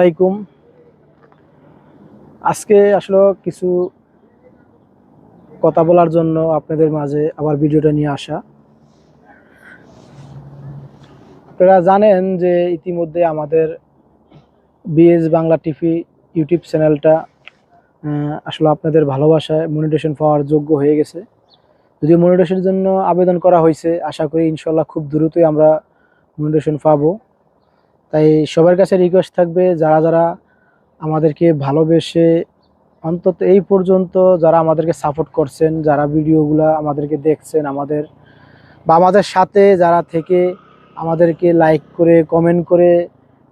আলাইকুম। আজকে আসলে কিছু কথা বলার জন্য আপনাদের মাঝে আবার ভিডিওটা নিয়ে আসা। আপনারা জানেন যে ইতিমধ্যে আমাদের বিএস বাংলা টিভি ইউটিউব চ্যানেলটা আসলে আপনাদের ভালোবাসায় মনিটাইজেশন পাওয়ার যোগ্য হয়ে গেছে। যদিও মনিটাইজেশনের জন্য আবেদন করা হয়েছে, আশা করি ইনশাল্লাহ খুব দ্রুতই আমরা মনিটাইজেশন পাবো। তাই সবার কাছে রিকোয়েস্ট থাকবে, যারা যারা আমাদেরকে ভালোবেসে অন্তত এই পর্যন্ত যারা আমাদেরকে সাপোর্ট করছেন, যারা ভিডিওগুলো আমাদেরকে দেখছেন, আমাদের সাথে যারা থেকে আমাদেরকে লাইক করে কমেন্ট করে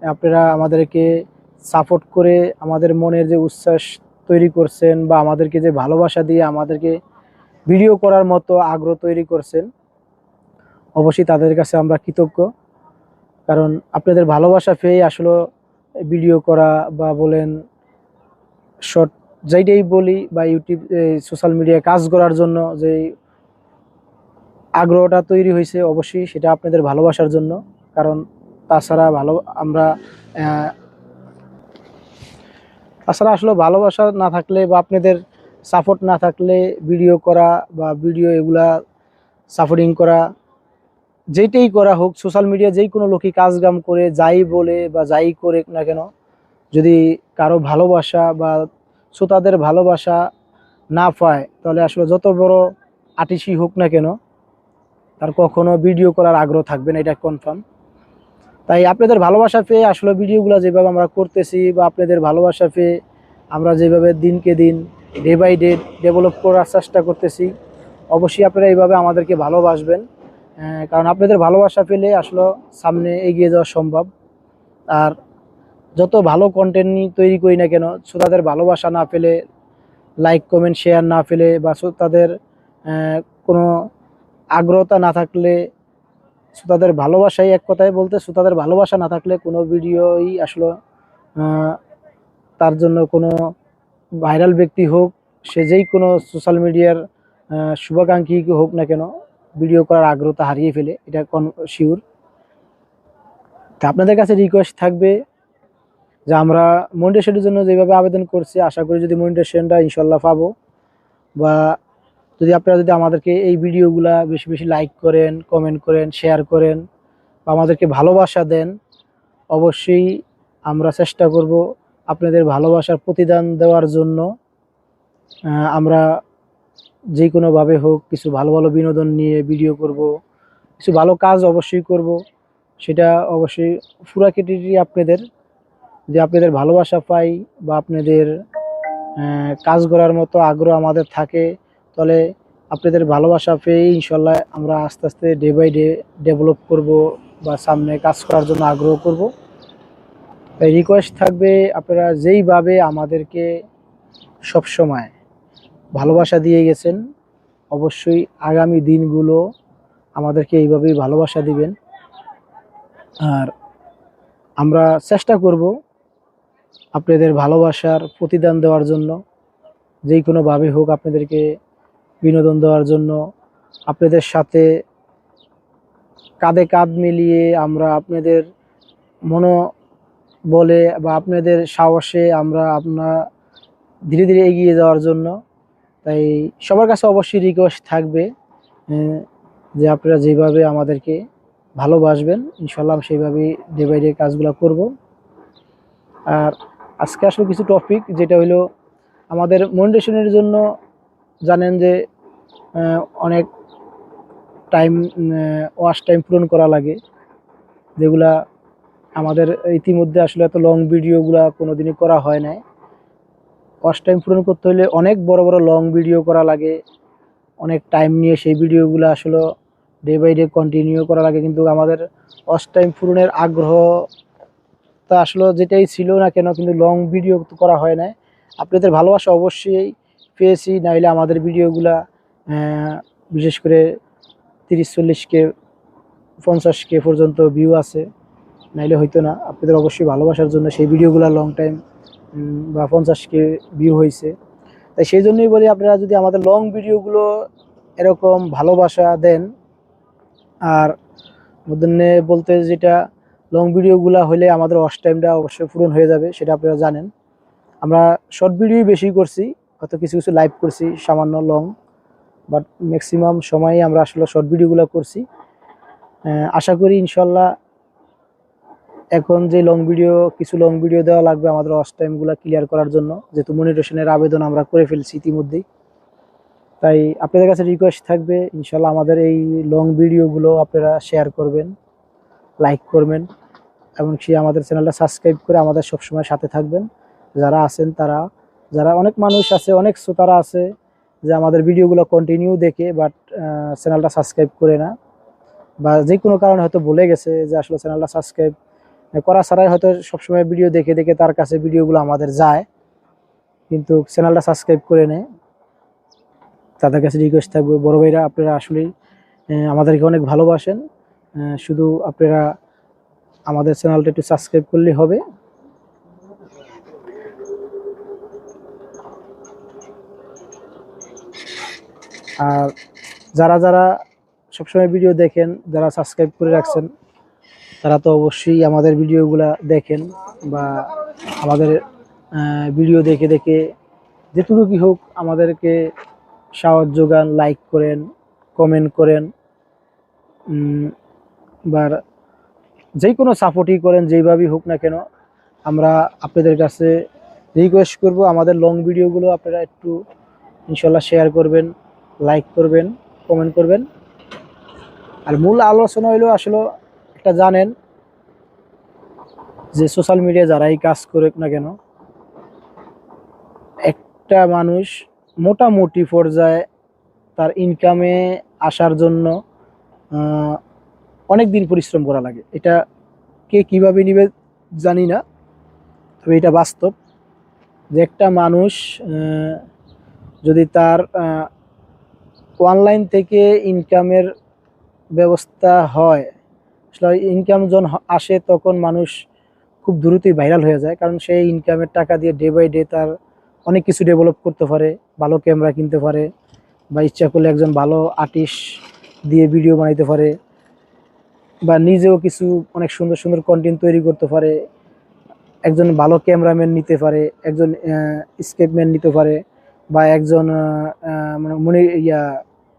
আপনারা আমাদেরকে সাপোর্ট করে আমাদের মনের যে উচ্ছ্বাস তৈরি করছেন বা আমাদেরকে যে ভালোবাসা দিয়ে আমাদেরকে ভিডিও করার মতো আগ্রহ তৈরি করছেন, অবশ্যই তাদের কাছে আমরা কৃতজ্ঞ। কারণ আপনাদের ভালোবাসা পেয়ে আসলে ভিডিও করা বা বলেন শর্ট যেটাই বলি বা ইউটিউব সোশ্যাল মিডিয়ায় কাজ করার জন্য যে আগ্রহটা তৈরি হয়েছে, অবশ্যই সেটা আপনাদের ভালোবাসার জন্য। কারণ তাছাড়া আসলে ভালোবাসা না থাকলে বা আপনাদের সাপোর্ট না থাকলে ভিডিও করা বা ভিডিও এগুলা সাপোর্টিং করা যেটাই করা হোক, সোশ্যাল মিডিয়া যেই কোনো লোকই কাজকাম করে যাই বলে বা যাই করে না কেন, যদি কারো ভালোবাসা বা শ্রোতাদের ভালোবাসা না পায়, তাহলে আসলে যত বড় আর্টিস্টই হোক না কেন তার কখনো ভিডিও করার আগ্রহ থাকবে না, এটা কনফার্ম। তাই আপনাদের ভালোবাসা পেয়ে আসলে ভিডিওগুলো যেভাবে আমরা করতেছি বা আপনাদের ভালোবাসা পেয়ে আমরা যেভাবে দিনকে দিন ডে বাই ডে ডেভেলপ করার চেষ্টা করতেছি, অবশ্যই আপনারা এইভাবে আমাদেরকে ভালোবাসবেন। কারণ আপনাদের ভালোবাসা পেলে আসলে সামনে এগিয়ে যাওয়া সম্ভব। আর যত ভালো কন্টেন্ট তৈরি করি না কেন, শ্রোতাদের ভালোবাসা না পেলে, লাইক কমেন্ট শেয়ার না পেলে বা শ্রোতাদের কোনো আগ্রহতা না থাকলে, শ্রোতাদের ভালোবাসাই এক কথায় বলতে শ্রোতাদের ভালোবাসা না থাকলে কোনো ভিডিওই আসলে তার জন্য কোনো ভাইরাল ব্যক্তি হোক, সে যেই কোনো সোশ্যাল মিডিয়ার শুভাকাঙ্ক্ষী হোক না কেন, ভিডিও করার আগ্রহটা হারিয়ে ফেলে, এটা শিওর। তা আপনাদের কাছে রিকোয়েস্ট থাকবে যে আমরা মনিটাইজেশনের জন্য যেভাবে আবেদন করছি, আশা করি যদি মনিটাইজেশনটা ইনশাল্লাহ পাবো, বা যদি আমাদেরকে এই ভিডিওগুলা বেশি বেশি লাইক করেন, কমেন্ট করেন, শেয়ার করেন বা আমাদেরকে ভালোবাসা দেন, অবশ্যই আমরা চেষ্টা করব আপনাদের ভালোবাসার প্রতিদান দেওয়ার জন্য। আমরা যে কোনোভাবে হোক কিছু ভালো ভালো বিনোদন নিয়ে ভিডিও করব, কিছু ভালো কাজ অবশ্যই করব। সেটা অবশ্যই পুরা ক্রেডিটই আপনাদের, যে আপনাদের ভালোবাসা পাই বা আপনাদের কাজ করার মতো আগ্রহ আমাদের থাকে, তাহলে আপনাদের ভালোবাসা পেয়ে ইনশাল্লাহ আমরা আস্তে আস্তে ডে বাই ডে ডেভেলপ করব বা সামনে কাজ করার জন্য আগ্রহ করব। তাই রিকোয়েস্ট থাকবে, আপনারা যেইভাবে আমাদেরকে সবসময় ভালোবাসা দিয়ে গেছেন, অবশ্যই আগামী দিনগুলো আমাদেরকে এইভাবেই ভালোবাসা দিবেন। আর আমরা চেষ্টা করব আপনাদের ভালোবাসার প্রতিদান দেওয়ার জন্য, যেই কোনোভাবে হোক আপনাদেরকে বিনোদন দেওয়ার জন্য, আপনাদের সাথে কাঁধে কাঁধ মিলিয়ে আমরা আপনাদের মনোবলে বা আপনাদের সাহসে আমরা ধীরে ধীরে এগিয়ে যাওয়ার জন্য। তাই সবার কাছে অবশ্যই রিকোয়েস্ট থাকবে যে আপনারা যেভাবে আমাদেরকে ভালোবাসবেন, ইনশাল্লাহ সেইভাবেই ডে বাই ডে কাজগুলো করব। আর আজকে আসলে কিছু টপিক, যেটা হলো আমাদের মনিটাইজেশনের জন্য জানেন যে অনেক টাইম ওয়াচ টাইম পূরণ করা লাগে, যেগুলা আমাদের ইতিমধ্যে আসলে এত লং ভিডিওগুলা কোনোদিনই করা হয় নাই। ওয়াচ টাইম পূরণ করতে হলে অনেক বড় বড় লং ভিডিও করা লাগে, অনেক টাইম নিয়ে সেই ভিডিওগুলো আসলে ডে বাই ডে কন্টিনিউ করা লাগে। কিন্তু আমাদের ওয়াচ টাইম পূরণের আগ্রহ তা আসলে যেটাই ছিল না কেন, কিন্তু লং ভিডিও তো করা হয় না। আপনাদের ভালোবাসা অবশ্যই পেয়েছি, নাহলে আমাদের ভিডিওগুলা বিশেষ করে 30-40K 50K পর্যন্ত ভিউ আছে, নাইলে হইতো না। আপনাদের অবশ্যই ভালোবাসার জন্য সেই ভিডিওগুলো লং টাইম বা 50K ভিউ হয়েছে। তাই সেই জন্যই বলি, আপনারা যদি আমাদের লং ভিডিওগুলো এরকম ভালোবাসা দেন। আর মধ্যে বলতে যেটা লং ভিডিওগুলো হলে আমাদের ওয়াচ টাইমটা অবশ্যই পূরণ হয়ে যাবে, সেটা আপনারা জানেন। আমরা শর্ট ভিডিও বেশি করছি, হয়তো কিছু কিছু লাইভ করছি সামান্য লং, বাট ম্যাক্সিমাম সময়ই আমরা আসলে শর্ট ভিডিওগুলো করছি। আশা করি ইনশাল্লাহ এখন যে কিছু লং ভিডিও দেওয়া লাগবে আমাদের ওয়াচ টাইমগুলো ক্লিয়ার করার জন্য, যেহেতু মনিটাইজেশনের আবেদন আমরা করে ফেলছি ইতিমধ্যেই। তাই আপনাদের কাছে রিকোয়েস্ট থাকবে ইনশাল্লাহ আমাদের এই লং ভিডিওগুলো আপনারা শেয়ার করবেন, লাইক করবেন, এবং সে আমাদের চ্যানেলটা সাবস্ক্রাইব করে আমাদের সবসময় সাথে থাকবেন। যারা আছেন তারা, যারা অনেক মানুষ আছে, অনেক শ্রোতারা আছে যে আমাদের ভিডিওগুলো কন্টিনিউ দেখে বাট চ্যানেলটা সাবস্ক্রাইব করে না, বা যে কোনো কারণে হয়তো ভুলে গেছে যে আসলে চ্যানেলটা সাবস্ক্রাইব করা ছাড়াই হয়তো সবসময় ভিডিও দেখে দেখে তার কাছে ভিডিওগুলো আমাদের যায়, কিন্তু চ্যানেলটা সাবস্ক্রাইব করে নেয়। তাদের কাছে রিকোয়েস্ট থাকবে বড় ভাইরা, আপনারা আসলেই আমাদেরকে অনেক ভালোবাসেন, শুধু আপনারা আমাদের চ্যানেলটা একটু সাবস্ক্রাইব করলেই হবে। আর যারা যারা সবসময় ভিডিও দেখেন, যারা সাবস্ক্রাইব করে রাখছেন, তারা তো অবশ্যই আমাদের ভিডিওগুলা দেখেন, বা আমাদের ভিডিও দেখে দেখে যেটুকু কি হোক আমাদেরকে সাহায্য যোগান, লাইক করেন, কমেন্ট করেন, বা যে কোনো সাপোর্টই করেন, যেইভাবেই হোক না কেন। আমরা আপনাদের কাছে রিকোয়েস্ট করব আমাদের লং ভিডিওগুলো আপনারা একটু ইনশাল্লাহ শেয়ার করবেন, লাইক করবেন, কমেন্ট করবেন। আর মূল আলোচনা হইলো আসলে একটা জানেন যে সোশ্যাল মিডিয়া যারাই কাজ করুক না কেন, একটা মানুষ মোটামুটি পর্যায়ে তার ইনকামে আসার জন্য অনেক দিন পরিশ্রম করা লাগে। এটা কে কিভাবে নিবে জানি না, তবে এটা বাস্তব যে একটা মানুষ যদি তার অনলাইন থেকে ইনকামের ব্যবস্থা হয়, আসলে ইনকাম যখন আসে তখন মানুষ খুব দ্রুতই ভাইরাল হয়ে যায়, কারণ সেই ইনকামের টাকা দিয়ে ডে বাই ডে তার অনেক কিছু ডেভেলপ করতে পারে, ভালো ক্যামেরা কিনতে পারে, বা ইচ্ছা করলে একজন ভালো আর্টিস্ট দিয়ে ভিডিও বানাইতে পারে, বা নিজেও কিছু অনেক সুন্দর সুন্দর কন্টেন্ট তৈরি করতে পারে, একজন ভালো ক্যামেরাম্যান নিতে পারে, একজন স্কেপম্যান নিতে পারে, বা একজন মানে মনে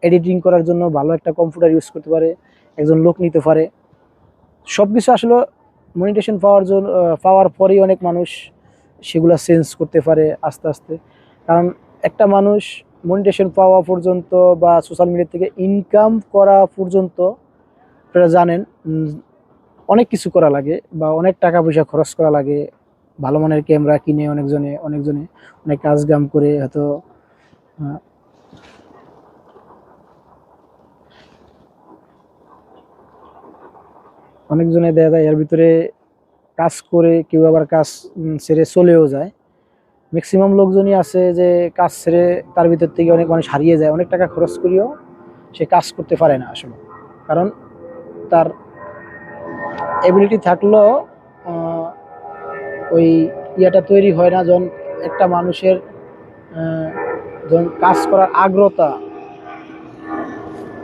এডিটিং করার জন্য ভালো একটা কম্পিউটার ইউজ করতে পারে, একজন লোক নিতে পারে। সব কিছু আসলে মনিটেশন পাওয়ার পরেই অনেক মানুষ সেগুলো চেঞ্জ করতে পারে আস্তে আস্তে। কারণ একটা মানুষ মনিটেশন পাওয়া পর্যন্ত বা সোশ্যাল মিডিয়া থেকে ইনকাম করা পর্যন্ত আপনারা জানেন অনেক কিছু করা লাগে, বা অনেক টাকা পয়সা খরচ করা লাগে। ভালো মানের ক্যামেরা কিনে অনেকজনে অনেক কাজ কাম করে হয়তো অনেকজনে দেখা যায় এর ভিতরে কাজ করে, কেউ আবার কাজ ছেড়ে চলেও যায়। ম্যাক্সিমাম লোকজনই আছে যে কাজ ছেড়ে তার ভিতর থেকে অনেক মানুষ হারিয়ে যায়, অনেক টাকা খরচ করেও সে কাজ করতে পারে না আসলে। কারণ তার এবিলিটি থাকলেও ওই ইয়েটা তৈরি হয় না, যখন একটা মানুষের যখন কাজ করার আগ্রহটা,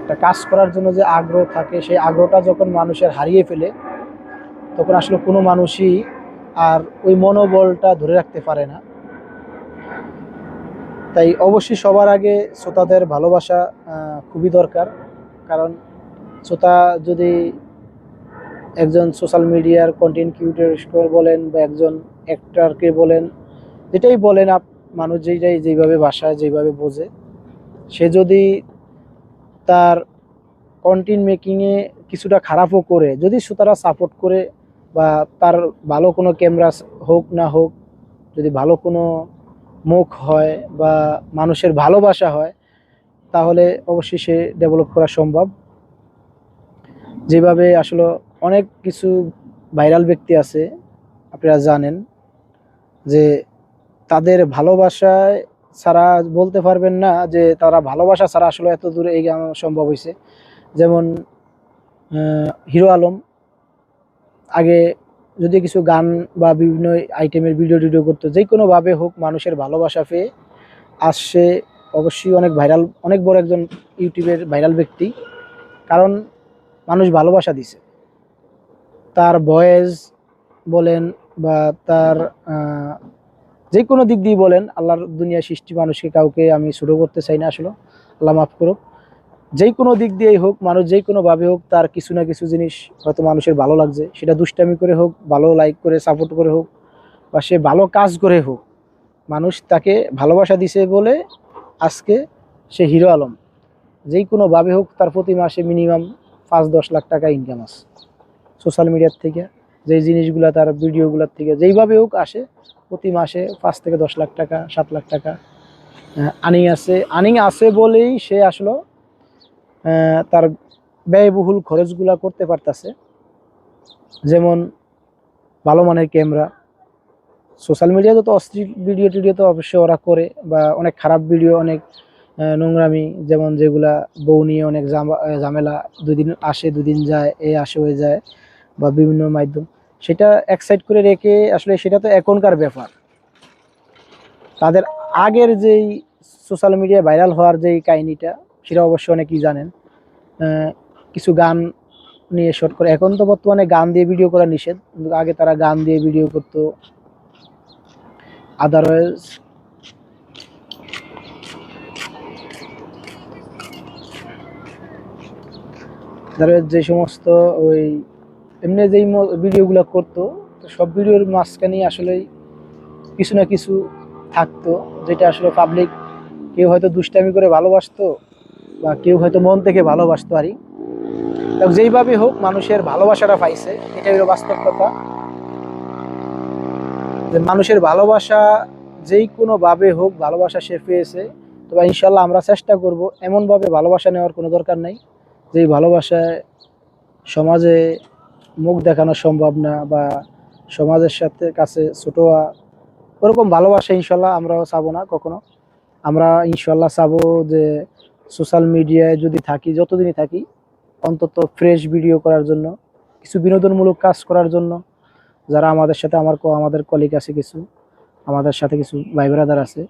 একটা কাজ করার জন্য যে আগ্রহ থাকে, সেই আগ্রহটা যখন মানুষের হারিয়ে ফেলে, তখন আসলে কোনো মানুষই আর ওই মনোবলটা ধরে রাখতে পারে না। তাই অবশ্যই সবার আগে শ্রোতাদের ভালোবাসা খুবই দরকার। কারণ শ্রোতা যদি একজন সোশ্যাল মিডিয়ার কন্টেন্ট ক্রিয়েটর বলেন, বা একজন অ্যাক্টরকে বলেন, যেটাই বলেন মানুষ যেইভাবে ভাষায় যেইভাবে বোঝে, সে যদি তার কন্টেন্ট মেকিংয়ে কিছুটা খারাপও করে, যদি শ্রোতারা সাপোর্ট করে, বা তার ভালো কোনো ক্যামেরা হোক না হোক, যদি ভালো কোনো মুখ হয় বা মানুষের ভালোবাসা হয়, তাহলে অবশ্যই সে ডেভেলপ করা সম্ভব। যেভাবে আসলে অনেক কিছু ভাইরাল ব্যক্তি আছে আপনারা জানেন যে তাদের ভালোবাসায় ছাড়া বলতে পারবেন না যে তারা ভালোবাসা ছাড়া আসলে এত দূরে এগিয়ে সম্ভব হয়েছে। যেমন হিরো আলম আগে যদি কিছু গান বা বিভিন্ন আইটেমের ভিডিও করতো, যে কোনোভাবে হোক মানুষের ভালোবাসা পেয়ে আসছে, অবশ্যই অনেক ভাইরাল, অনেক বড় একজন ইউটিউবের ভাইরাল ব্যক্তি, কারণ মানুষ ভালোবাসা দিছে। তার ভয়েস বলেন বা তার যে কোনো দিক দিয়ে বলেন, আল্লাহর দুনিয়া সৃষ্টি, মানুষকে কাউকে আমি ছোট করতে চাই না আসলে, আল্লাহ মাফ করুক। যেই কোনো দিক দিয়েই হোক, মানুষ যেই কোনোভাবে হোক, তার কিছু না কিছু জিনিস হয়তো মানুষের ভালো লাগছে, সেটা দুষ্টামি করে হোক, ভালো লাইক করে সাপোর্ট করে হোক, বা সে ভালো কাজ করে হোক, মানুষ তাকে ভালোবাসা দিছে বলে আজকে সে হিরো আলম। যেই কোনোভাবে হোক তার প্রতি মাসে মিনিমাম 5-10 লাখ টাকা ইনকাম আছে সোশ্যাল মিডিয়ার থেকে। যেই জিনিসগুলো তার ভিডিওগুলোর থেকে যেইভাবে হোক আসে, প্রতি মাসে 5 থেকে 10 লাখ টাকা, 7 লাখ টাকা আর্নিং আছে বলেই সে আসলে তার ব্যয়বহুল খরচগুলা করতে পারতেছে। যেমন ভালো মানের ক্যামেরা, সোশ্যাল মিডিয়াতে তো অশ্লীল ভিডিও টিডিও তো অবশ্যই ওরা করে, বা অনেক খারাপ ভিডিও, অনেক নোংরামি, যেমন যেগুলা বউ নিয়ে অনেক ঝামেলা, 2 দিন আসে 2 দিন যায়, আসে হয়ে যায়, বা বিভিন্ন মাধ্যম, সেটা এক সাইড করে রেখে আসলে সেটা তো এখনকার ব্যাপার। তাদের আগের যেই সোশ্যাল মিডিয়ায় ভাইরাল হওয়ার যেই কাহিনীটা, সেটা অবশ্যই অনেকেই জানেন। কিছু গান নিয়ে শর্ট করে, এখন তো বর্তমানে গান দিয়ে ভিডিও করা নিষেধ, কিন্তু আগে তারা গান দিয়ে ভিডিও করতো। আদারওয়াইজ যে সমস্ত ওই এমনি যেই ভিডিওগুলো করতো, তো সব ভিডিওর মাঝখানেই আসলে কিছু না কিছু থাকতো, যেটা আসলে পাবলিক কেউ হয়তো দুষ্টামি করে ভালোবাসতো, বা কেউ হয়তো মন থেকে ভালোবাসতো আরই। যেইভাবে হোক মানুষের ভালোবাসাটা পাইছে, এটাই হলো বাস্তব কথা। যে মানুষের ভালোবাসা যেই কোনোভাবে হোক ভালোবাসা সে পেয়েছে, তবে ইনশাল্লাহ আমরা চেষ্টা করব এমনভাবে ভালোবাসা নেওয়ার কোনো দরকার নেই যেই ভালোবাসায় সমাজে মুখ দেখানো সম্ভব না, বা সমাজের সাথে কাছে ছোট হওয়া, ওরকম ভালোবাসা ইনশাল্লাহ আমরাও চাবো না কখনো। আমরা ইনশাল্লাহ চাবো যে সোশ্যাল মিডিয়ায় যদি থাকি, যতদিনই থাকি, অন্তত ফ্রেশ ভিডিও করার জন্য, কিছু বিনোদনমূলক কাজ করার জন্য। যারা আমাদের সাথে আমাদের কলিগ আছে, কিছু আমাদের সাথে কিছু ভাই ব্রাদার আছে,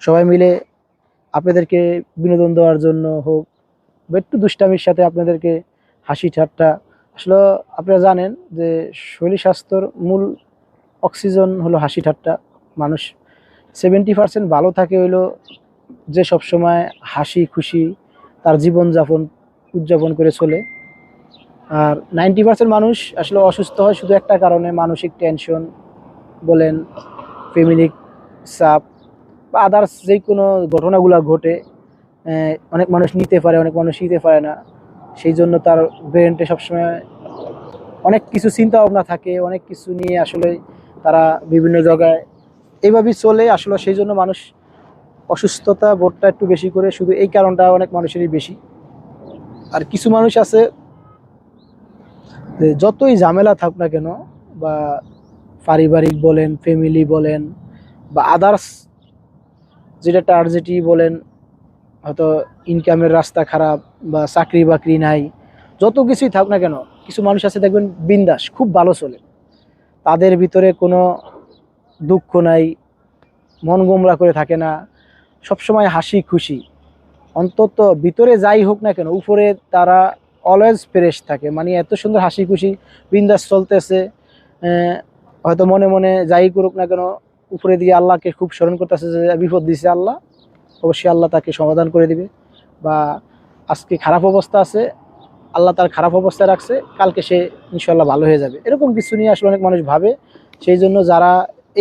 সবাই মিলে আপনাদেরকে বিনোদন দেওয়ার জন্য হোক, বা একটু দুষ্টামির সাথে আপনাদেরকে হাসি ঠাট্টা। আসলে আপনারা জানেন যে শরীর স্বাস্থ্যর মূল অক্সিজেন হলো হাসি ঠাট্টা। মানুষ 70% ভালো থাকে হইলো যে সবসময় হাসি খুশি তার জীবনযাপন উদযাপন করে চলে। আর 90% মানুষ আসলে অসুস্থ হয় শুধু একটা কারণে, মানসিক টেনশন বলেন, ফ্যামিলি চাপ, বা আদার্স যে কোনো ঘটনাগুলো ঘটে। অনেক মানুষ নিতে পারে, অনেক মানুষ নিতে পারে না, সেই জন্য তার ব্রেনটে সবসময় অনেক কিছু চিন্তা ভাবনা থাকে, অনেক কিছু নিয়ে আসলে তারা বিভিন্ন জায়গায় এইভাবেই চলে আসলে। সেই জন্য মানুষ অসুস্থতা বোধটা একটু বেশি করে, শুধু এই কারণটা অনেক মানুষেরই বেশি। আর কিছু মানুষ আছে যে যতই ঝামেলা থাক না কেন, বা পারিবারিক বলেন, ফ্যামিলি বলেন, বা আদার্স যেটা টার্জেটি বলেন, হয়তো ইনকামের রাস্তা খারাপ, বা চাকরি বাকরি নাই, যত কিছুই থাক না কেন, কিছু মানুষ আছে দেখবেন বিন্দাস খুব ভালো চলে, তাদের ভিতরে কোনো দুঃখ নাই, মন গোমরা করে থাকে না, সবসময় হাসি খুশি। অন্তত ভিতরে যাই হোক না কেন, উপরে তারা অলওয়েজ ফ্রেশ থাকে, মানে এত সুন্দর হাসি খুশি বিন্দাস চলতেছে। হয়তো মনে মনে যাই করুক না কেন, উপরে দিয়ে আল্লাহকে খুব স্মরণ করতেছে, যে বিপদ দিছে আল্লাহ, অবশ্যই আল্লাহ তাকে সমাধান করে দিবে। বা আজকে খারাপ অবস্থা আছে, আল্লাহ তার খারাপ অবস্থায় রাখছে, কালকে সে ইনশাল্লাহ ভালো হয়ে যাবে, এরকম কিছু নিয়ে আসলে অনেক মানুষ ভাবে। সেই জন্য যারা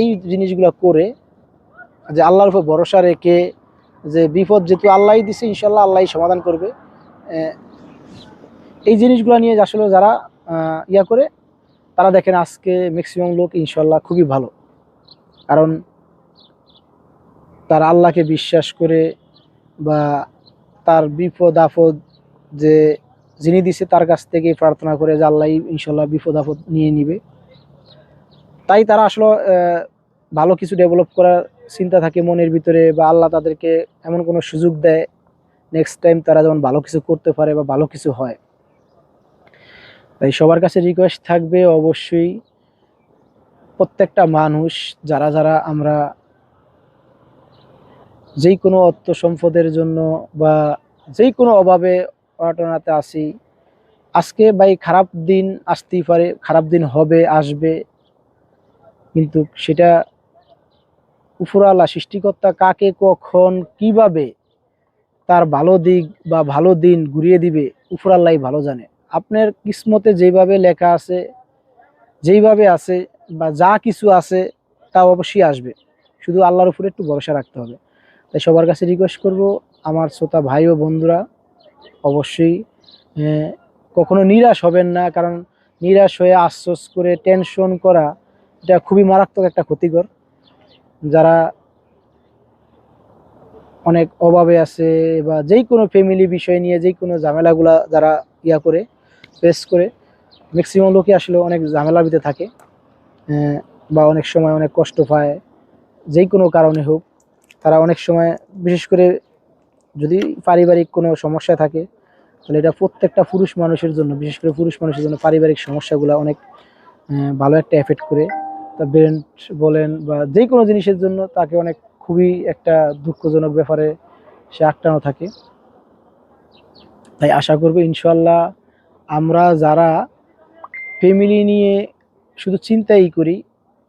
এই জিনিসগুলো করে, যে আল্লাহর উপর ভরসা রেখে, যে বিপদ যেহেতু আল্লাহই দিছে, ইনশাল্লাহ আল্লাহই সমাধান করবে, এই জিনিসগুলো নিয়ে আসলে যারা ইয়া করে, তারা দেখেন আজকে ম্যাক্সিমাম লোক ইনশাল্লাহ খুবই ভালো। কারণ তারা আল্লাহকে বিশ্বাস করে, বা তার বিপদ আপদ যে যিনি দিছে তার কাছ থেকে প্রার্থনা করে যে আল্লাহ ইনশাল্লাহ বিপদ আপদ নিয়ে নিবে। তাই তারা আসলে ভালো কিছু ডেভেলপ করার চিন্তা থাকে মনের ভিতরে, বা আল্লাহ তাদেরকে এমন কোনো সুযোগ দেয় নেক্সট টাইম তারা যেমন ভালো কিছু করতে পারে, বা ভালো কিছু হয়। তাই সবার কাছে রিকোয়েস্ট থাকবে, অবশ্যই প্রত্যেকটা মানুষ, যারা যারা আমরা যেই কোনো অর্থ সম্পদের জন্য, বা যেই কোনো অভাবে অনাটনাতে আছি, আজকে ভাই খারাপ দিন আসতেই পারে, খারাপ দিন হবে, আসবে, কিন্তু সেটা উপরওয়ালা সৃষ্টিকর্তা কাকে কখন কিভাবে তার ভালো দিক বা ভালো দিন ঘুরিয়ে দিবে উপরআল্লাহ ভালো জানে। আপনার কিসমতে যেভাবে লেখা আছে, যেইভাবে আছে বা যা কিছু আছে তা অবশ্যই আসবে, শুধু আল্লাহর উপরে একটু ভরসা রাখতে হবে। তাই সবার কাছে রিকোয়েস্ট করব, আমার শ্রোতা ভাই ও বন্ধুরা, অবশ্যই আহ, কখনো নিরাশ হবেন না, কারণ নিরাশ হয়ে আফসোস করে টেনশন করা এটা খুবই মারাত্মক একটা ক্ষতিকর। যারা অনেক অভাবে আছে বা যেই কোনো ফ্যামিলি বিষয় নিয়ে যেই কোনো ঝামেলাগুলা যারা করে ফেস করে, ম্যাক্সিমাম লোকই আসলে অনেক ঝামেলার ভিতরে থাকে, বা অনেক সময় অনেক কষ্ট পায়, যেই কোনো কারণে হোক। তারা অনেক সময়, বিশেষ করে যদি পারিবারিক কোনো সমস্যা থাকে, তাহলে এটা প্রত্যেকটা পুরুষ মানুষের জন্য, বিশেষ করে পুরুষ মানুষের জন্য পারিবারিক সমস্যাগুলো অনেক ভালো একটা এফেক্ট করে। তা ব্রেন বলেন বা যে কোনো জিনিসের জন্য তাকে অনেক খুবই একটা দুঃখজনক ব্যাপারে সে আটকানো থাকে। তাই আশা করবো ইনশাল্লাহ আমরা যারা ফ্যামিলি নিয়ে শুধু চিন্তাই করি,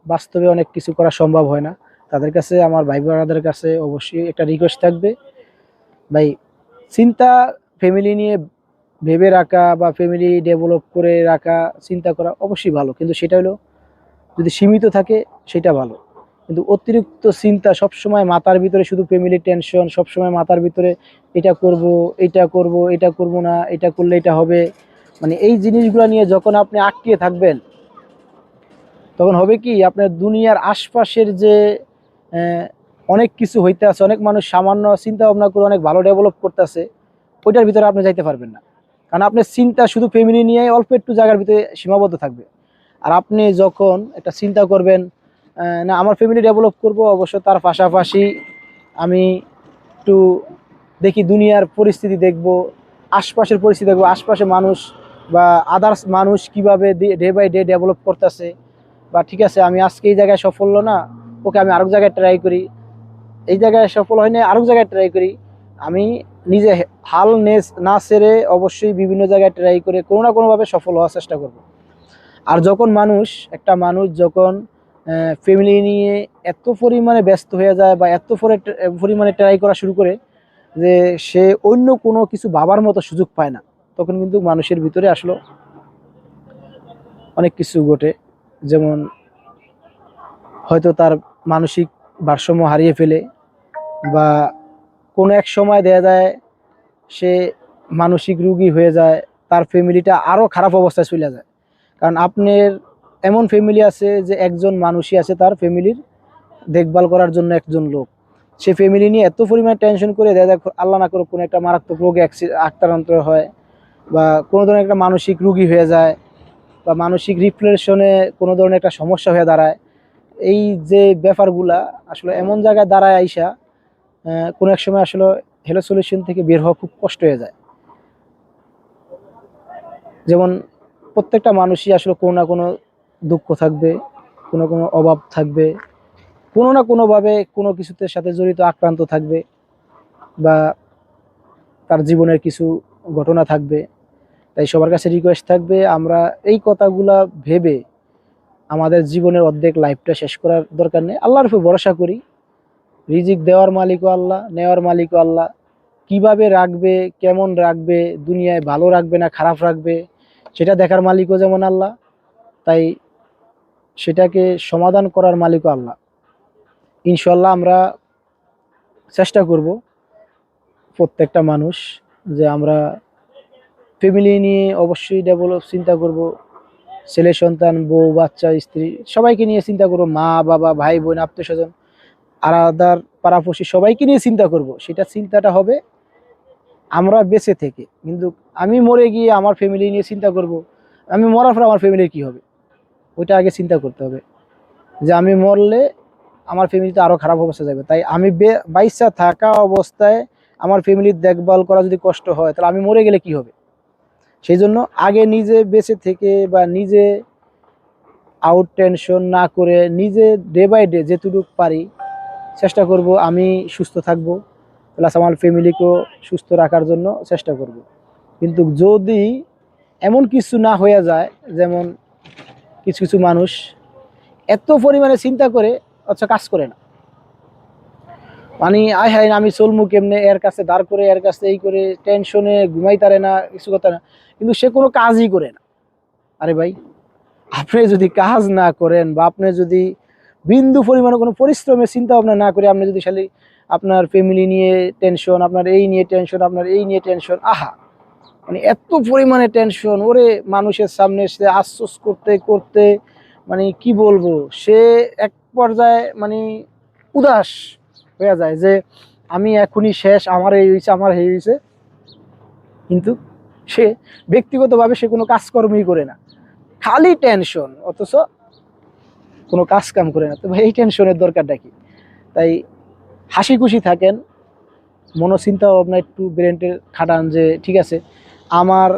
বাস্তবে অনেক কিছু করা সম্ভব হয় না, তাদের কাছে, আমার ভাই বোনেদের কাছে অবশ্যই একটা রিকোয়েস্ট থাকবে, ভাই চিন্তা ফ্যামিলি নিয়ে ভেবে রাখা বা ফ্যামিলি ডেভেলপ করে রাখা, চিন্তা করা অবশ্যই ভালো, কিন্তু সেটা হলো যদি সীমিত থাকে সেটা ভালো। কিন্তু অতিরিক্ত চিন্তা সবসময় মাথার ভিতরে, শুধু ফ্যামিলি টেনশন সবসময় মাথার ভিতরে, এটা করব, এটা করব, এটা করব না, এটা করলে এটা হবে, মানে এই জিনিসগুলো নিয়ে যখন আপনি আটকে থাকবেন, তখন হবে কি আপনার দুনিয়ার আশপাশের যে আহ, অনেক কিছু হইতে আছে, অনেক মানুষ সামান্য চিন্তা ভাবনা করে অনেক ভালো ডেভেলপ করতেছে, ওইটার ভিতরে আপনি যাইতে পারবেন না, কারণ আপনার চিন্তা শুধু ফ্যামিলি নিয়ে অল্প একটু জায়গার ভিতরে সীমাবদ্ধ থাকবে। আর আপনি যখন একটা চিন্তা করবেন, না আমার ফ্যামিলি ডেভেলপ করব, অবশ্য তার পাশাপাশি আমি একটু দেখি দুনিয়ার পরিস্থিতি দেখব, আশপাশের পরিস্থিতি দেখবো, আশপাশে মানুষ বা আদার্স মানুষ কিভাবে ডে বাই ডে ডেভেলপ করতেছে, বা ঠিক আছে আমি আজকে এই জায়গায় সফল হলো না, ওকে আমি আরেক জায়গায় ট্রাই করি, এই জায়গায় সফল হয় না আরেক জায়গায় ট্রাই করি। আমি নিজে হাল না ছেড়ে অবশ্যই বিভিন্ন জায়গায় ট্রাই করে কোনো না কোনোভাবে সফল হওয়ার চেষ্টা করব। আর যখন একটা মানুষ যখন ফ্যামিলি নিয়ে এত পরিমাণে ব্যস্ত হয়ে যায় বা এত পরিমাণে ট্রাই করা শুরু করে যে সে অন্য কোনো কিছু ভাবার মতো সুযোগ পায় না, তখন কিন্তু মানুষের ভিতরে আসলে অনেক কিছু ঘটে। যেমন হয়তো তার মানসিক ভারসাম্য হারিয়ে ফেলে, বা কোনো এক সময় দেখা যায় সে মানসিক রোগী হয়ে যায়, তার ফ্যামিলিটা আরও খারাপ অবস্থায় চলে যায়। কারণ আপনার এমন ফ্যামিলি আছে যে একজন মানুষই আছে তার ফ্যামিলির দেখভাল করার জন্য, একজন লোক, সে ফ্যামিলি নিয়ে এত পরিমাণে টেনশন করে দেখা যায় আল্লাহ না করে কোনো একটা মারাত্মক রোগে আক্রান্ত হয়, বা কোনো ধরনের একটা মানসিক রোগী হয়ে যায়, বা মানসিক রিফ্লেকশনে কোনো ধরনের একটা সমস্যা হয়ে দাঁড়ায়। এই যে ব্যাপারগুলা আসলে এমন জায়গায় দাঁড়ায় আইসা কোনো এক সময় আসলে হেলো সলিউশন থেকে বের হওয়া খুব কষ্ট হয়ে যায়। যেমন প্রত্যেকটা মানুষই আসলে কোনো না কোনো দুঃখ থাকবে, কোনো কোনো অভাব থাকবে, কোনো না কোনোভাবে কোনো কিছুতে সাথে জড়িত আক্রান্ত থাকবে, বা তার জীবনের কিছু ঘটনা থাকবে। তাই সবার কাছে রিকোয়েস্ট থাকবে আমরা এই কথাগুলা ভেবে আমাদের জীবনের অর্ধেক লাইফটা শেষ করার দরকার নেই, আল্লাহর উপর ভরসা করি। রিজিক দেওয়ার মালিকও আল্লাহ, নেওয়ার মালিকও আল্লাহ, কিভাবে রাখবে, কেমন রাখবে, দুনিয়ায় ভালো রাখবে না খারাপ রাখবে, সেটা দেখার মালিকও যেমন আল্লাহ, তাই সেটাকে সমাধান করার মালিকও আল্লাহ। ইনশাল্লাহ আমরা চেষ্টা করব প্রত্যেকটা মানুষ যে আমরা ফ্যামিলি নিয়ে অবশ্যই ডেভেলপ চিন্তা করব, ছেলে সন্তান, বউ বাচ্চা, স্ত্রী সবাইকে নিয়ে চিন্তা করব, মা বাবা ভাই বোন আত্মীয় স্বজন আদার পাড়াপড়শি সবাইকে নিয়ে চিন্তা করব। সেটা চিন্তাটা হবে আমরা বেঁচে থেকে, কিন্তু আমি মরে গিয়ে আমার ফ্যামিলি নিয়ে চিন্তা করব, আমি মরার পর আমার ফ্যামিলির কি হবে, ওইটা আগে চিন্তা করতে হবে, যে আমি মরলে আমার ফ্যামিলিতে আরও খারাপ অবস্থা যাবে। তাই আমি বাইসা থাকা অবস্থায় আমার ফ্যামিলির দেখভাল করা যদি কষ্ট হয়, তাহলে আমি মরে গেলে কি হবে। সেই জন্য আগে নিজে বেঁচে থেকে বা নিজে আউট টেনশন না করে নিজে ডে বাই ডে যেটুকু পারি চেষ্টা করব আমি সুস্থ থাকবো, প্লাস আমার ফ্যামিলিকেও সুস্থ রাখার জন্য চেষ্টা করব। কিন্তু যদি এমন কিছু না হয়ে যায়, যেমন কিছু কিছু মানুষ এত পরিমাণে চিন্তা করে অথচ কাজ করে না। মানে আয় হায় আমি চলমু কেমনে, এর কাছে দাঁড় করে, এর কাছে এই করে, টেনশনে ঘুমাইতারে না, কিছু কথা না, কিন্তু সে কোনো কাজই করে না। আরে ভাই, আপনি যদি কাজ না করেন বা আপনি যদি বিন্দু পরিমাণে কোনো পরিশ্রমের চিন্তা ভাবনা না করে আপনি যদি খালি আপনার ফ্যামিলি নিয়ে টেনশন, আপনার এই নিয়ে টেনশন, আপনার এই নিয়ে টেনশন, আহা, মানে এত পরিমাণে টেনশন, ওরে মানুষের সামনে সে আফসোস করতে করতে মানে কি বলবো, সে এক পর্যায়ে মানে উদাস হয়ে যায় যে আমি এখনই শেষ, আমার এই হয়েছে, আমার এই হয়েছে। কিন্তু সে ব্যক্তিগতভাবে সে কোনো কাজকর্মই করে না, খালি টেনশন, অথচ কোনো কাজ কাম করে না। তো ভাই এই টেনশনের দরকারটা কি? তাই হাসি খুশি থাকেন, মনোচিন্তা ভাবনা একটু ব্রেনটে খাটান যে ঠিক আছে, আমার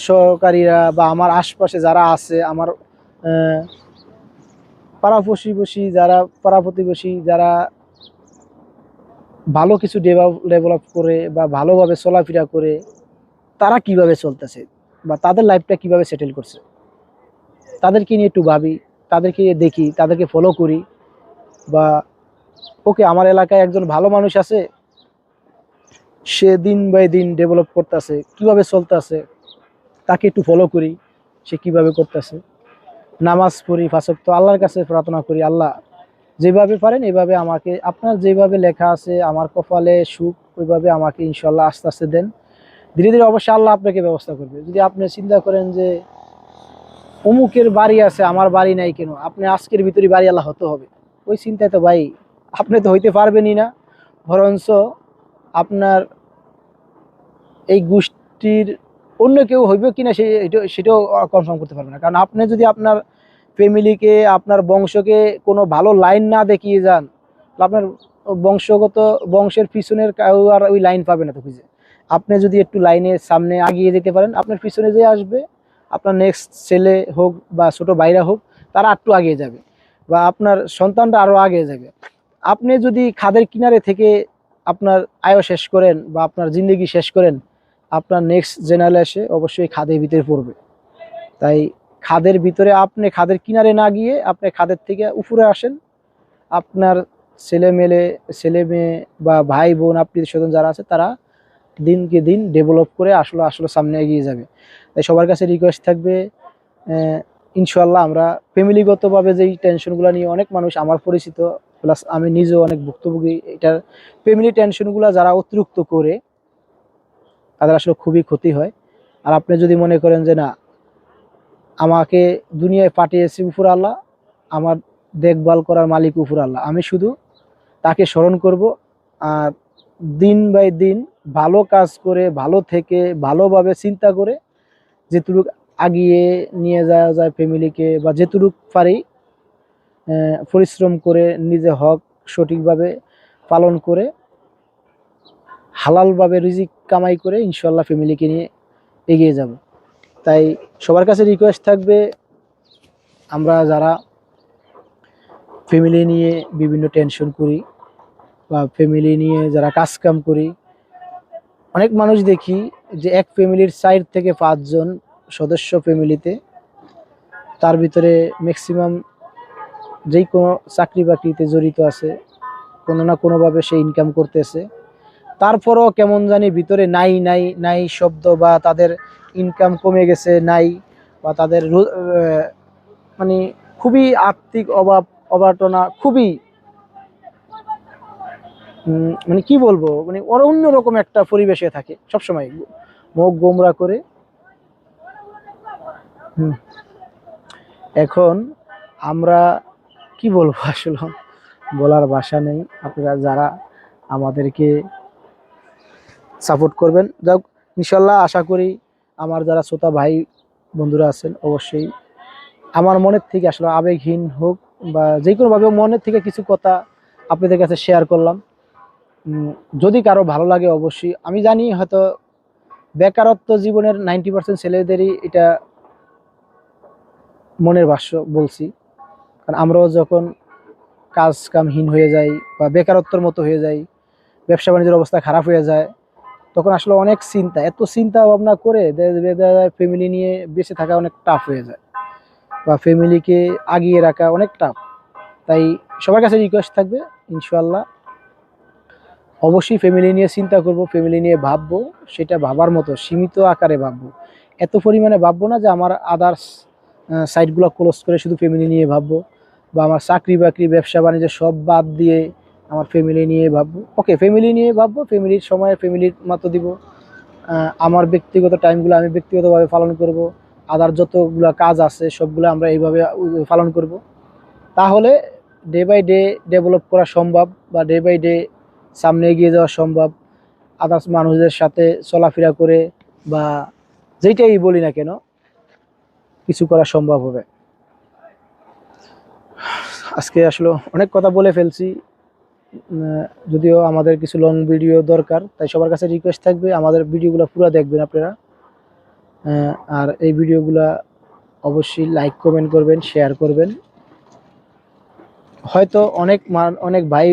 সহকারীরা বা আমার আশপাশে যারা আছে, আমার পাড়া প্রতিবেশী যারা, পাড়া প্রতিবেশী যারা ভালো কিছু ডেভেলপ করে বা ভালোভাবে চলাফেরা করে, তারা কিভাবে চলতেছে বা তাদের লাইফটা কিভাবে সেটেল করছে, তাদেরকে নিয়ে একটু ভাবি, তাদেরকে দেখি, তাদেরকে ফলো করি। বা ওকে, আমার এলাকায় একজন ভালো মানুষ আছে, সে দিন বাই দিন ডেভেলপ করতেছে, কিভাবে চলতেছে, তাকে একটু ফলো করি, সে কিভাবে করতেছে। নামাজ পড়ি, 5 ওয়াক্ত আল্লাহর কাছে প্রার্থনা করি, আল্লাহ যেভাবে পারেন এভাবে আমাকে, আপনার যেভাবে লেখা আছে আমার কপালে সুখ, ওইভাবে আমাকে ইনশাল্লাহ আস্তে আস্তে দেন। ধীরে ধীরে অবশ্যই আল্লাহ আপনাকে ব্যবস্থা করবে। যদি আপনি চিন্তা করেন যে অমুকের বাড়ি আছে আমার বাড়ি নাই কেন, আপনি আজকের ভিতরে বাড়ি আল্লাহ হতে হবে, ওই চিন্তায় তো ভাই আপনি তো হইতে পারবেনই না। বরঞ্চ আপনার এই গোষ্ঠীর অন্য কেউ হইবে কিনা সেটাও কনফার্ম করতে পারবে না। কারণ আপনি যদি আপনার ফ্যামিলিকে, আপনার বংশকে কোনো ভালো লাইন না দেখিয়ে যান, তাহলে আপনার বংশগত বংশের পিছনের কেউ আর ওই লাইন পাবে না তো খুঁজে। আপনি যদি একটু লাইনের সামনে আগিয়ে যেতে পারেন, আপনার পিছনে যে আসবে, আপনার নেক্সট ছেলে হোক বা ছোট ভাইরা হোক, তারা একটু আগিয়ে যাবে, বা আপনার সন্তানটা আরও আগিয়ে যাবে। আপনি যদি খাদের কিনারে থেকে আপনার আয়ু শেষ করেন বা আপনার জিন্দগি শেষ করেন, আপনার নেক্সট জেনারেশন অবশ্যই খাদের ভিতরে পড়বে। তাই খাদের ভিতরে, আপনি খাদের কিনারে না গিয়ে আপনি খাদের থেকে উপরে আসেন। আপনার ছেলে মেয়ে বা ভাই বোন আত্মীয় স্বজন যারা আছে, তারা দিনকে দিন ডেভেলপ করে আসলে আসলে সামনে এগিয়ে যাবে। তাই সবার কাছে রিকোয়েস্ট থাকবে, ইনশাল্লাহ আমরা ফ্যামিলিগতভাবে যেই টেনশনগুলো নিয়ে অনেক মানুষ আমার পরিচিত, প্লাস আমি নিজেও অনেক ভুক্তভোগী এটার, ফ্যামিলি টেনশনগুলো যারা অতিরিক্ত করে তাদের আসলে খুবই ক্ষতি হয়। আর আপনি যদি মনে করেন যে না, আমাকে দুনিয়ায় পাঠিয়েছে উপর আল্লাহ, আমার দেখভাল করার মালিক উপর আল্লাহ, আমি শুধু তাকে স্মরণ করব, আর দিন বাই দিন ভালো কাজ করে, ভালো থেকে, ভালোভাবে চিন্তা করে যেটুকু আগিয়ে নিয়ে যাওয়া যায় ফ্যামিলিকে, বা যেটুকু পারি পরিশ্রম করে নিজে হক সঠিকভাবে পালন করে হালালভাবে রিজিক কামাই করে ইনশাল্লাহ ফ্যামিলিকে নিয়ে এগিয়ে যাব। তাই সবার কাছে রিকোয়েস্ট থাকবে, আমরা যারা ফ্যামিলি নিয়ে বিভিন্ন টেনশন করি বা ফ্যামিলি নিয়ে যারা কাজ কাম করি, অনেক মানুষ দেখি যে এক ফ্যামিলির 4 থেকে 5 জন সদস্য ফ্যামিলিতে, তার ভিতরে ম্যাক্সিমাম যেই কোনো চাকরি বাকরিতে জড়িত আছে, কোনো না কোনোভাবে সে ইনকাম করতেছে, তারপরও কেমন জানি ভিতরে নাই নাই নাই শব্দ, বা তাদের ইনকাম কমে গেছে নাই, বা তাদের মানে খুবই আর্থিক অভাব অবাটনা, খুবই মানে কি বলবো, মানে ওরা অন্যরকম একটা পরিবেশে থাকে সবসময়, মুখ গোমরা করে। এখন আমরা কি বলবো, আসলে বলার ভাষা নেই। আপনারা যারা আমাদেরকে সাপোর্ট করবেন, যাক ইনশাল্লাহ আশা করি আমার যারা শ্রোতা ভাই বন্ধুরা আছেন, অবশ্যই আমার মনের থেকে আসলে আবেগহীন হোক বা যে কোনোভাবে মনের থেকে কিছু কথা আপনাদের কাছে শেয়ার করলাম। যদি কারো ভালো লাগে, অবশ্যই আমি জানি হয়তো বেকারত্ব জীবনের 90% ছেলেদেরই এটা মনের ভাষ্য বলছি। কারণ আমরাও যখন কাজ কামহীন হয়ে যাই বা বেকারত্বর মতো হয়ে যাই, ব্যবসা বাণিজ্যের অবস্থা খারাপ হয়ে যায়, তখন আসলে অনেক চিন্তা, এত চিন্তা ভাবনা করে ফ্যামিলি নিয়ে বেঁচে থাকা অনেক টাফ হয়ে যায়, বা ফ্যামিলিকে আগিয়ে রাখা অনেক টাফ। তাই সবার কাছে রিকোয়েস্ট থাকবে, ইনশাআল্লাহ অবশ্যই ফ্যামিলি নিয়ে চিন্তা করব, ফ্যামিলি নিয়ে ভাববো, সেটা ভাবার মতো সীমিত আকারে ভাববো। এত পরিমাণে ভাববো না যে আমার আদার্স সাইটগুলো ক্লোজ করে শুধু ফ্যামিলি নিয়ে ভাববো, বা আমার চাকরি বাকরি ব্যবসা বাণিজ্য সব বাদ দিয়ে আমার ফ্যামিলি নিয়ে ভাববো। ওকে, ফ্যামিলি নিয়ে ভাববো, ফ্যামিলির সময় ফ্যামিলির মতো দিব, আমার ব্যক্তিগত টাইমগুলো আমি ব্যক্তিগতভাবে পালন করব, আদার যতগুলো কাজ আছে সবগুলো আমরা এইভাবে পালন করব। তাহলে ডে বাই ডে ডেভেলপ করা সম্ভব, বা ডে বাই ডে সামনে এগিয়ে যাওয়া সম্ভব। আদার্স মানুষদের সাথে চলাফেরা করে বা যেটাই বলি না কেন কিছু করা সম্ভব হবে। আজকে আসলে অনেক কথা বলে ফেলছি, যদিও আমাদের কিছু লং ভিডিও দরকার, তাই সবার কাছে রিকোয়েস্ট থাকবে আমাদের ভিডিওগুলো পুরো দেখবেন আপনারা। আর এই ভিডিওগুলা অবশ্যই লাইক কমেন্ট করবেন, শেয়ার করবেন। হয়তো অনেক ভাই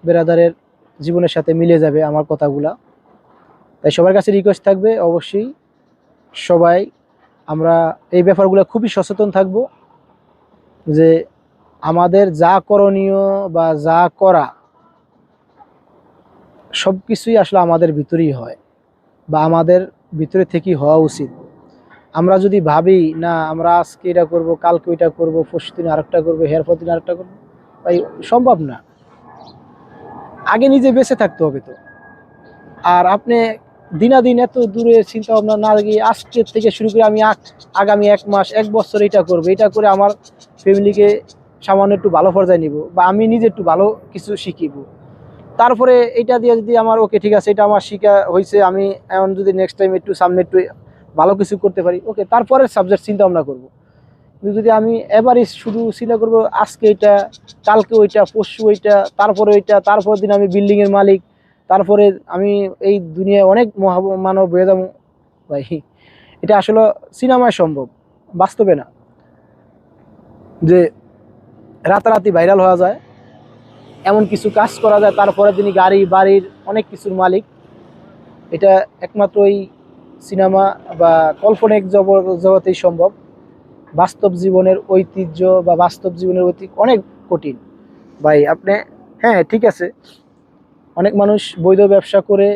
বেরাদারের জীবনের সাথে মিলে যাবে আমার কথাগুলা। তাই সবার কাছে রিকোয়েস্ট থাকবে অবশ্যই সবাই আমরা এই ব্যাপারগুলো খুবই সচেতন থাকব, যে আমাদের যা করণীয় বা যা করা সব কিছুই আসলে আমাদের ভিতরেই হয়, বা আমাদের ভিতরে থেকেই হওয়া উচিত। আমরা যদি ভাবি না আমরা আজকে এটা করবো, কালকে ওইটা করবো, পরশু দিন আরেকটা করবো, এরপর দিন আরেকটা করবো, ভাই সম্ভব না। আগে নিজে বেঁচে থাকতে হবে তো। আর আপনি দিনাদিন এত দূরে চিন্তা ভাবনা না গিয়ে আজকের থেকে শুরু করে আমি আগামী 1 মাস 1 বছর এটা করবো, এটা করে আমার ফ্যামিলিকে সামান্য একটু ভালো পর্যায়ে নিব, বা আমি নিজে একটু ভালো কিছু শিখিব। তারপরে এটা দিয়ে যদি আমার ওকে ঠিক আছে, এটা আমার শিখা হয়েছে, আমি এখন যদি নেক্সট টাইম একটু সামনে একটু ভালো কিছু করতে পারি, ওকে, তারপরে সাবজেক্ট চিন্তা ভাবনা করবো। কিন্তু যদি আমি এবারই শুধু চিন্তা করবো আজকে এটা, কালকে ওইটা, পরশু ওইটা, তারপরে ওইটা, তারপর দিন আমি বিল্ডিংয়ের মালিক, তারপরে আমি এই দুনিয়ায় অনেক মানব হয়ে যাবো, ভাই এটা আসলে সিনেমায় সম্ভব, বাস্তবে না। যে রাতারাতি ভাইরাল হওয়া যায়, এমন কিছু কাজ করা যায়, তারপরে তিনি গাড়ি বাড়ির অনেক কিছুর মালিক, এটা একমাত্র ওই সিনেমা বা কাল্পনিক জগতেই সম্ভব। বাস্তব জীবনের ঐতিহ্য বা বাস্তব জীবনের ঐতিহ্য অনেক কঠিন ভাই। আপনি, হ্যাঁ ঠিক আছে, অনেক মানুষ বৈধ ব্যবসা করে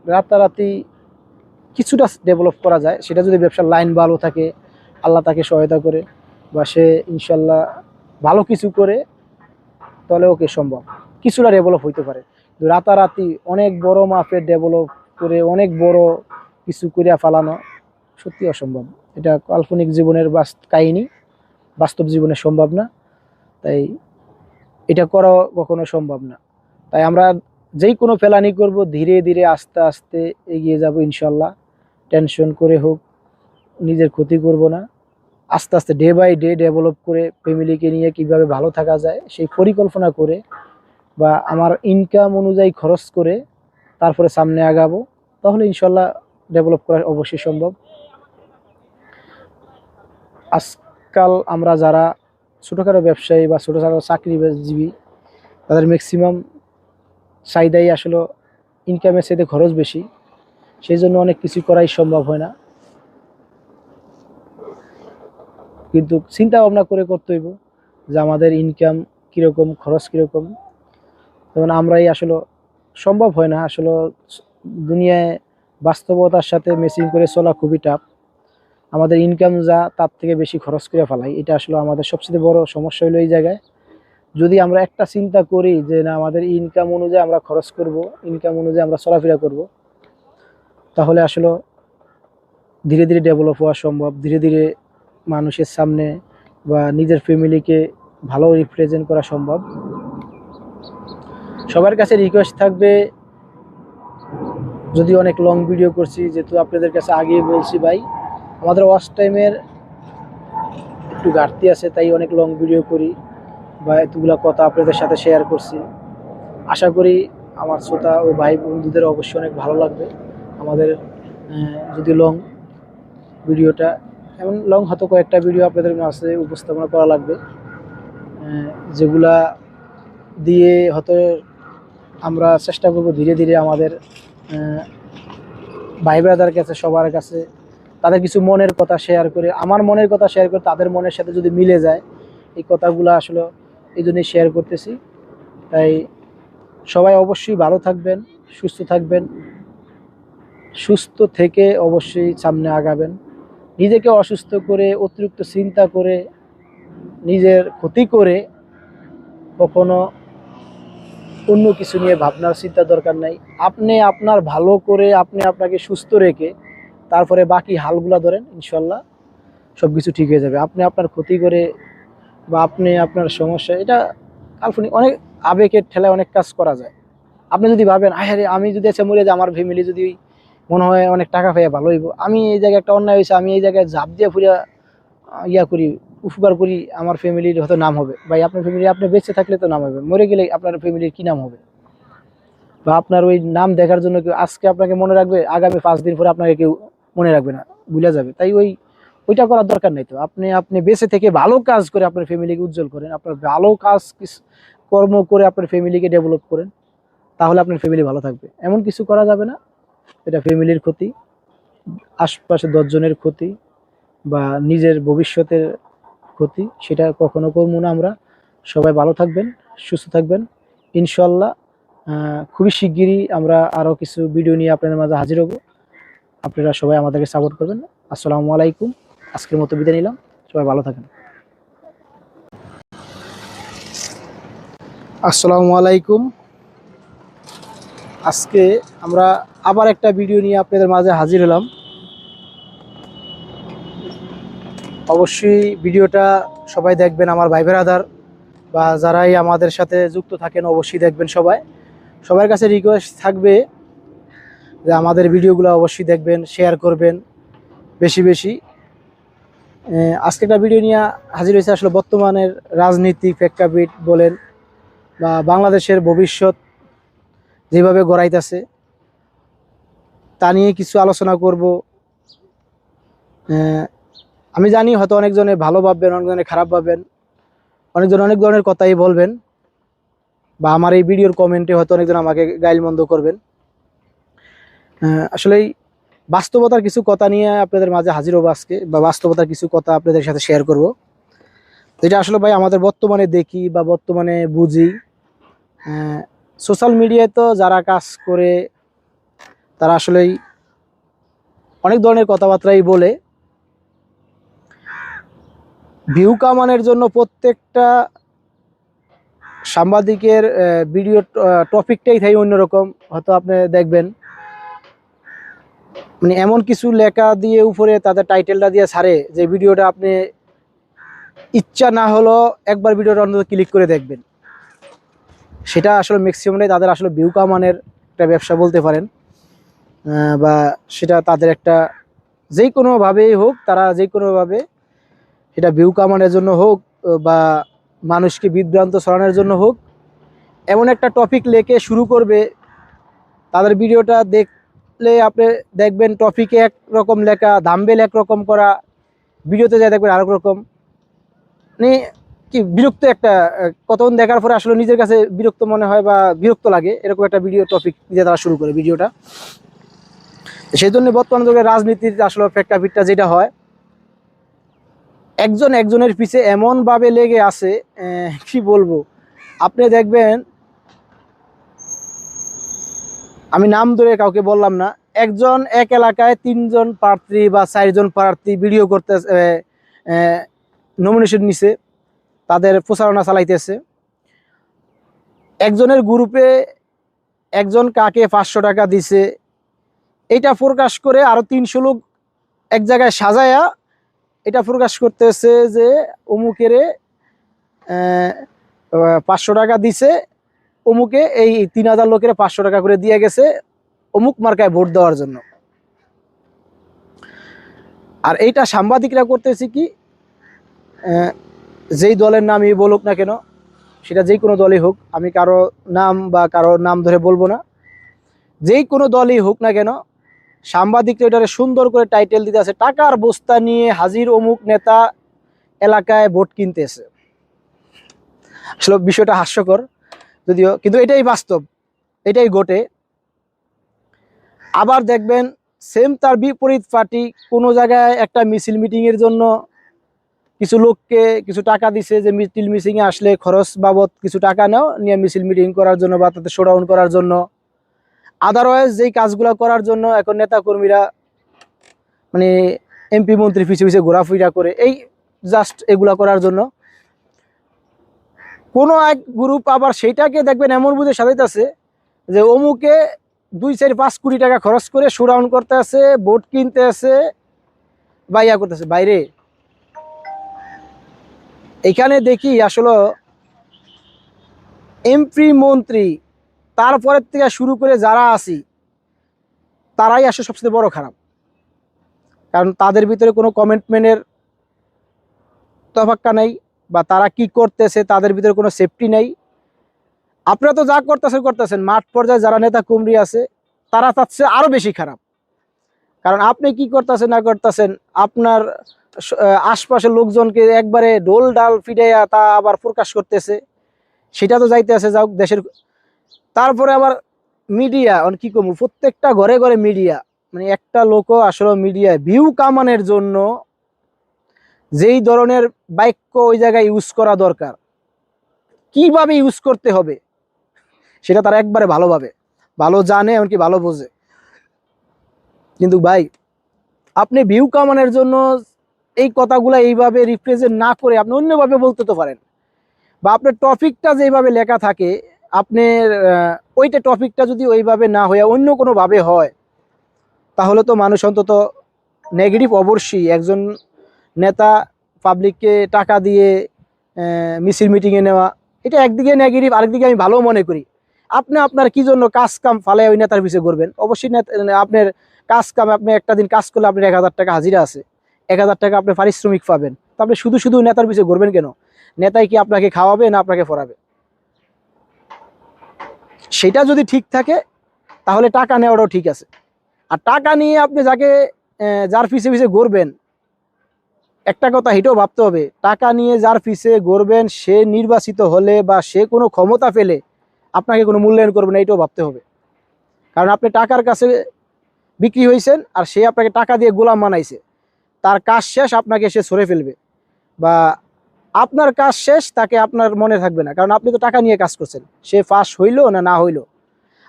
রাতারাতি কিছুটা ডেভেলপ করা যায়, সেটা যদি ব্যবসার লাইন ভালো থাকে, আল্লাহ তাকে সহায়তা করে, বা সে ইনশাল্লাহ ভালো কিছু করে, তাহলে ওকে সম্ভব কিছুটা ডেভেলপ হইতে পারে। কিন্তু রাতারাতি অনেক বড় মাপের ডেভেলপ করে অনেক বড় কিছু করিয়া ফালানো সত্যি অসম্ভব। এটা কাল্পনিক জীবনের কাহিনী, বাস্তব জীবনে সম্ভব না। তাই এটা করা কখনো সম্ভব না। তাই আমরা যেই কোনো প্ল্যানিং করব ধীরে ধীরে আস্তে আস্তে এগিয়ে যাব ইনশাল্লাহ। টেনশন করে হোক নিজের ক্ষতি করব না, আস্তে আস্তে ডে বাই ডে ডেভেলপ করে ফ্যামিলিকে নিয়ে কিভাবে ভালো থাকা যায় সেই পরিকল্পনা করে, বা আমার ইনকাম অনুযায়ী খরচ করে তারপরে সামনে আগাবো, তাহলে ইনশাল্লাহ ডেভেলপ করা অবশ্যই সম্ভব। আজকাল আমরা যারা ছোটোখাটো ব্যবসায়ী বা ছোটোখাটো চাকরিজীবী, তাদের ম্যাক্সিমাম চাহিদাই আসলে ইনকামের চাইতে খরচ বেশি, সেই জন্য অনেক কিছু করাই সম্ভব হয় না। কিন্তু চিন্তা ভাবনা করে করতে হইব যে আমাদের ইনকাম কীরকম, খরচ কীরকম। যেমন আমরাই আসলে সম্ভব হয় না, আসলে দুনিয়ায় বাস্তবতার সাথে ম্যাচিং করে চলা খুবই টাফ। আমাদের ইনকাম যা তার থেকে বেশি খরচ করে ফেলাই, এটা আসলে আমাদের সবচেয়ে বড় সমস্যা হলো এই জায়গায়। যদি আমরা একটা চিন্তা করি যে না আমাদের ইনকাম অনুযায়ী আমরা খরচ করব, ইনকাম অনুযায়ী আমরা চলাফেরা করব, তাহলে আসলে ধীরে ধীরে ডেভেলপ হওয়া সম্ভব। ধীরে ধীরে মানুষের সামনে বা নিজের ফ্যামিলিকে ভালো রিপ্রেজেন্ট করা সম্ভব। সবার কাছে রিকোয়েস্ট থাকবে, যদি অনেক লং ভিডিও করছি, যেহেতু আপনাদের কাছে আগেই বলছি ভাই আমাদের ওয়াচ টাইমের একটু ঘাটতি আছে, তাই অনেক লং ভিডিও করি বা এতগুলো কথা আপনাদের সাথে শেয়ার করছি। আশা করি আমার শ্রোতা ও ভাই বন্ধুদের অবশ্যই অনেক ভালো লাগবে আমাদের যদি লং ভিডিওটা, এমন লং হয়তো কয়েকটা ভিডিও আপনাদের মাঝে উপস্থাপনা করা লাগবে, যেগুলা দিয়ে হয়তো আমরা চেষ্টা করব ধীরে ধীরে আমাদের ভাই ব্রাদার কাছে, সবার কাছে তাদের কিছু মনের কথা শেয়ার করে, আমার মনের কথা শেয়ার করে তাদের মনের সাথে যদি মিলে যায়, এই কথাগুলো আসলে এই জন্যই শেয়ার করতেছি। তাই সবাই অবশ্যই ভালো থাকবেন, সুস্থ থাকবেন, সুস্থ থেকে অবশ্যই সামনে আগাবেন। নিজেকে অসুস্থ করে, অতিরিক্ত চিন্তা করে, নিজের ক্ষতি করে কখনো অন্য কিছু নিয়ে ভাবনার চিন্তা দরকার নাই। আপনি আপনার ভালো করে, আপনি আপনাকে সুস্থ রেখে তারপরে বাকি হালগুলা ধরেন, ইনশাল্লাহ সব কিছু ঠিক হয়ে যাবে। আপনি আপনার ক্ষতি করে বা আপনি আপনার সমস্যা, এটা কাল্পনিক, অনেক আবেগের ঠেলায় অনেক কাজ করা যায়। আপনি যদি ভাবেন আরে আমি যদি আচ্ছা মরে যাই, আমার ফ্যামিলি যদি মনে হয় অনেক টাকা পাইয়া ভালো হইব, আমি এই জায়গায় একটা অন্যায় হয়েছে, আমি এই জায়গায় ঝাঁপ দিয়ে ফুরিয়া ইয়া করি, উপকার করি, আমার ফ্যামিলির হয়তো নাম হবে। ভাই আপনার ফ্যামিলি, আপনি বেঁচে থাকলে তো নাম হবে, মরে গেলে আপনার ফ্যামিলির কি নাম হবে? বা আপনার ওই নাম দেখার জন্য কেউ আজকে আপনাকে মনে রাখবে, আগামী 5 দিন পরে আপনাকে কেউ মনে রাখবে না, ভুলে যাবে। তাই ওইটা করার দরকার নেই। তো আপনি আপনি বেঁচে থেকে ভালো কাজ করে আপনার ফ্যামিলিকে উজ্জ্বল করেন, আপনার ভালো কাজ কর্ম করে আপনার ফ্যামিলিকে ডেভেলপ করেন, তাহলে আপনার ফ্যামিলি ভালো থাকবে। এমন কিছু করা যাবে না এটা ফ্যামিলির ক্ষতি, আশপাশে 10 জনের ক্ষতি বা নিজের ভবিষ্যতের ক্ষতি, সেটা কখনো করবো না আমরা। সবাই ভালো থাকবেন, সুস্থ থাকবেন, ইনশাল্লাহ। খুবই শিগগিরই আমরা আরও কিছু ভিডিও নিয়ে আপনাদের মাঝে হাজির হব। আপনারা সবাই আমাদেরকে সাপোর্ট করবেন। আসসালামু আলাইকুম। আজকের মতো বিদায় নিলাম। সবাই ভালো থাকেন। আসসালামু আলাইকুম। আজকে আমরা আবার একটা ভিডিও নিয়ে আপনাদের মাঝে হাজির হলাম। অবশ্যই ভিডিওটা সবাই দেখবেন, আমার ভাই ব্রাদার বা যারাই আমাদের সাথে যুক্ত থাকেন অবশ্যই দেখবেন। সবার কাছে রিকোয়েস্ট থাকবে যে আমাদের ভিডিওগুলো অবশ্যই দেখবেন, শেয়ার করবেন বেশি বেশি। আজকে একটা ভিডিও নিয়ে হাজির হয়েছে, আসলে বর্তমানের রাজনীতিক প্রেক্ষাপট বলেন বা বাংলাদেশের ভবিষ্যৎ যেভাবে গড়াইতেছে তা নিয়ে কিছু আলোচনা করব। আমি জানি হয়তো অনেকজনে ভালো ভাববেন, অনেকজনে খারাপ ভাববেন, অনেকজন অনেক ধরনের কথাই বলবেন, বা আমার এই ভিডিওর কমেন্টে হয়তো অনেকজন আমাকে গাইলমন্দ করবেন। আসলেই বাস্তবতার কিছু কথা নিয়ে আপনাদের মাঝে হাজির হবো আজকে, বা বাস্তবতার কিছু কথা আপনাদের সাথে শেয়ার করব, যেটা আসলে ভাই আমাদের বর্তমানে দেখি বা বর্তমানে বুঝি। সোশ্যাল মিডিয়ায় তো যারা কাজ করে তারা আসলেই অনেক ধরনের কথাবার্তাই বলে, ভিউ কামানোর জন্য প্রত্যেকটা সাংবাদিকের ভিডিও টপিকটাই থাকে অন্যরকম। হয়তো আপনি দেখবেন মানে এমন কিছু লেখা দিয়ে উপরে তাদের টাইটেলটা দিয়ে ছাড়ে যে ভিডিওটা আপনি ইচ্ছা না হলো একবার ভিডিওটা অন্তত ক্লিক করে দেখবেন। সেটা আসলে ম্যাক্সিমামটাই তাদের আসলে ভিউ কামানের একটা ব্যবসা বলতে পারেন, বা সেটা তাদের একটা যেই কোনোভাবেই হোক, তারা যে কোনোভাবে সেটা ভিউ কামানোর জন্য হোক বা মানুষকে বিভ্রান্ত ছড়ানোর জন্য হোক, এমন একটা টপিক লেখে শুরু করবে। তাদের ভিডিওটা দেখলে আপনি দেখবেন টপিকে একরকম লেখা, দাম্বেল একরকম করা, ভিডিওতে যাই দেখবেন আরেক রকম। মানে কি বিরক্ত একটা, কতক্ষণ দেখার পরে আসলে নিজের কাছে বিরক্ত মনে হয় বা বিরক্ত লাগে, এরকম একটা ভিডিও টপিক দিয়ে তারা শুরু করে ভিডিওটা। সেই জন্য বর্তমান যুগে রাজনীতির আসলে প্রেক্ষাপটটা যেটা হয়, একজন একজনের পিছে এমনভাবে লেগে আছে, কি বলবো। আপনি দেখবেন, আমি নাম ধরে কাউকে বললাম না, একজন এক এলাকায় 3জন প্রার্থী বা 4জন প্রার্থী ভিডিও করতে নমিনেশন নিছে, তাদের প্রচারণা চালাইতেছে। একজনের গ্রুপে একজন কাকে 500 টাকা দিছে, এটা প্রকাশ করে আরো 300 লোক এক জায়গায় সাজায়া এটা প্রকাশ করতেছে যে অমুকেরে 500 টাকা দিছে, অমুকে এই 3000 লোকের 500 টাকা করে দিয়ে গেছে অমুক মার্কায় ভোট দেওয়ার জন্য। আর এইটা সাংবাদিকরা করতেছে কি, যেই দলের নামই বলুক না কেন, সেটা যেই কোনো দলই হোক, আমি কারো নাম বা কারো নাম ধরে বলবো না, যেই কোনো দলই হোক না কেন, সাংবাদিকরা এটারে সুন্দর করে টাইটেল দিতে আছে, টাকার বস্তা নিয়ে হাজির অমুক নেতা এলাকায় ভোট কিনতেছে। আসলে বিষয়টা হাস্যকর যদিও, কিন্তু এটাই বাস্তব, এটাই ঘটে। আবার দেখবেন সেম তার বিপরীত পার্টি কোনো জায়গায় একটা মিছিল মিটিংয়ের জন্য কিছু লোককে কিছু টাকা দিছে যে মিছিল মিটিংয়ে আসলে খরচ বাবদ কিছু টাকা নাও নিয়ে মিছিল মিটিং করার জন্য বা তাদের শোডাউন করার জন্য। আদারওয়াইজ যেই কাজগুলো করার জন্য এখন নেতা কর্মীরা মানে এমপি মন্ত্রী পিছিয়ে পিছিয়ে ঘোরাফেরা করে, এই জাস্ট এগুলা করার জন্য। কোনো এক গ্রুপ আবার সেইটাকে দেখবেন এমন বুঝে সাজাইতেছে যে অমুকে 2, 4, 5 কোটি টাকা খরচ করে শোডাউন করতে আছে, ভোট কিনতে আছে বা ইয়া করতেছে। বাইরে এখানে দেখি আসলে এমপি মন্ত্রী তারপরের থেকে শুরু করে যারা আছি তারাই আসলে সবচেয়ে বড় খারাপ। কারণ তাদের ভিতরে কোনো কমিটমেন্টের তফাক্কা নাই, বা তারা কি করতেছে তাদের ভিতরে কোনো সেফটি নাই। আপনারা তো যা করতেছেন মাঠ পর্যায়ে যারা নেতা কর্মী আছে তারা তার চেয়ে আরো বেশি খারাপ। কারণ আপনি কি করতেছেন না করতেছেন, আপনার আশপাশের লোকজনকে একবারে ডোল ডাল ফিডাইয়া তা আবার প্রকাশ করতেছে, সেটা তো যাইতে আছে যাও দেশের। তারপরে আবার মিডিয়া, কি করবো, প্রত্যেকটা ঘরে ঘরে মিডিয়া। মানে একটা লোকও আসলে মিডিয়া ভিউ কামানোর জন্য যেই ধরনের বাক্য ওই জায়গায় ইউজ করা দরকার, কিভাবে ইউজ করতে হবে সেটা তারা একবারে ভালো জানে, এমনকি ভালো বোঝে। কিন্তু ভাই আপনি ভিউ কামানোর জন্য এই কথাগুলো এইভাবে রিপ্রেজেন্ট না করে আপনি অন্যভাবে বলতে তো পারেন, বা আপনার টপিকটা যেভাবে লেখা থাকে আপনার ওইটা টপিকটা যদি ওইভাবে না হয়ে অন্য কোনোভাবে হয় তাহলে তো মানুষ অন্তত নেগেটিভ অবশ্যই। একজন নেতা পাবলিককে টাকা দিয়ে মিছিল মিটিংয়ে নেওয়া, এটা একদিকে নেগেটিভ, আরেকদিকে আমি ভালো মনে করি। আপনি আপনার কি জন্য কাজ কাম ফালে ওই নেতার পিছিয়ে করবেন? অবশ্যই আপনার কাজ কাম, আপনি একটা দিন কাজ করলে আপনার 1000 টাকা হাজিরা আছে, 1000 টাকা আপনি পারিশ্রমিক পাবেন, তো আপনি শুধু শুধু নেতার পিছিয়ে ঘুরবেন কেন? নেতাই কি আপনাকে খাওয়াবে না আপনাকে পড়াবে? সেটা যদি ঠিক থাকে তাহলে টাকা নেওয়াটাও ঠিক আছে। আর টাকা নিয়ে আপনি যার পিছিয়ে পিছিয়ে ঘুরবেন, একটা কথা এটাও ভাবতে হবে, টাকা নিয়ে যার পিছিয়ে ঘুরবেন সে নির্বাচিত হলে বা সে কোনো ক্ষমতা পেলে আপনাকে কোনো মূল্যায়ন করবে না, এটাও ভাবতে হবে। কারণ আপনি টাকার কাছে বিক্রি হয়েছেন আর সে আপনাকে টাকা দিয়ে গোলাম বানাইছে, তার কাজ শেষ আপনাকে সে সরে ফেলবে, বা আপনার কাজ শেষ তাকে আপনার মনে থাকবে না, কারণ আপনি তো টাকা নিয়ে কাজ করছেন। সে পাস হইলো না না হইলো,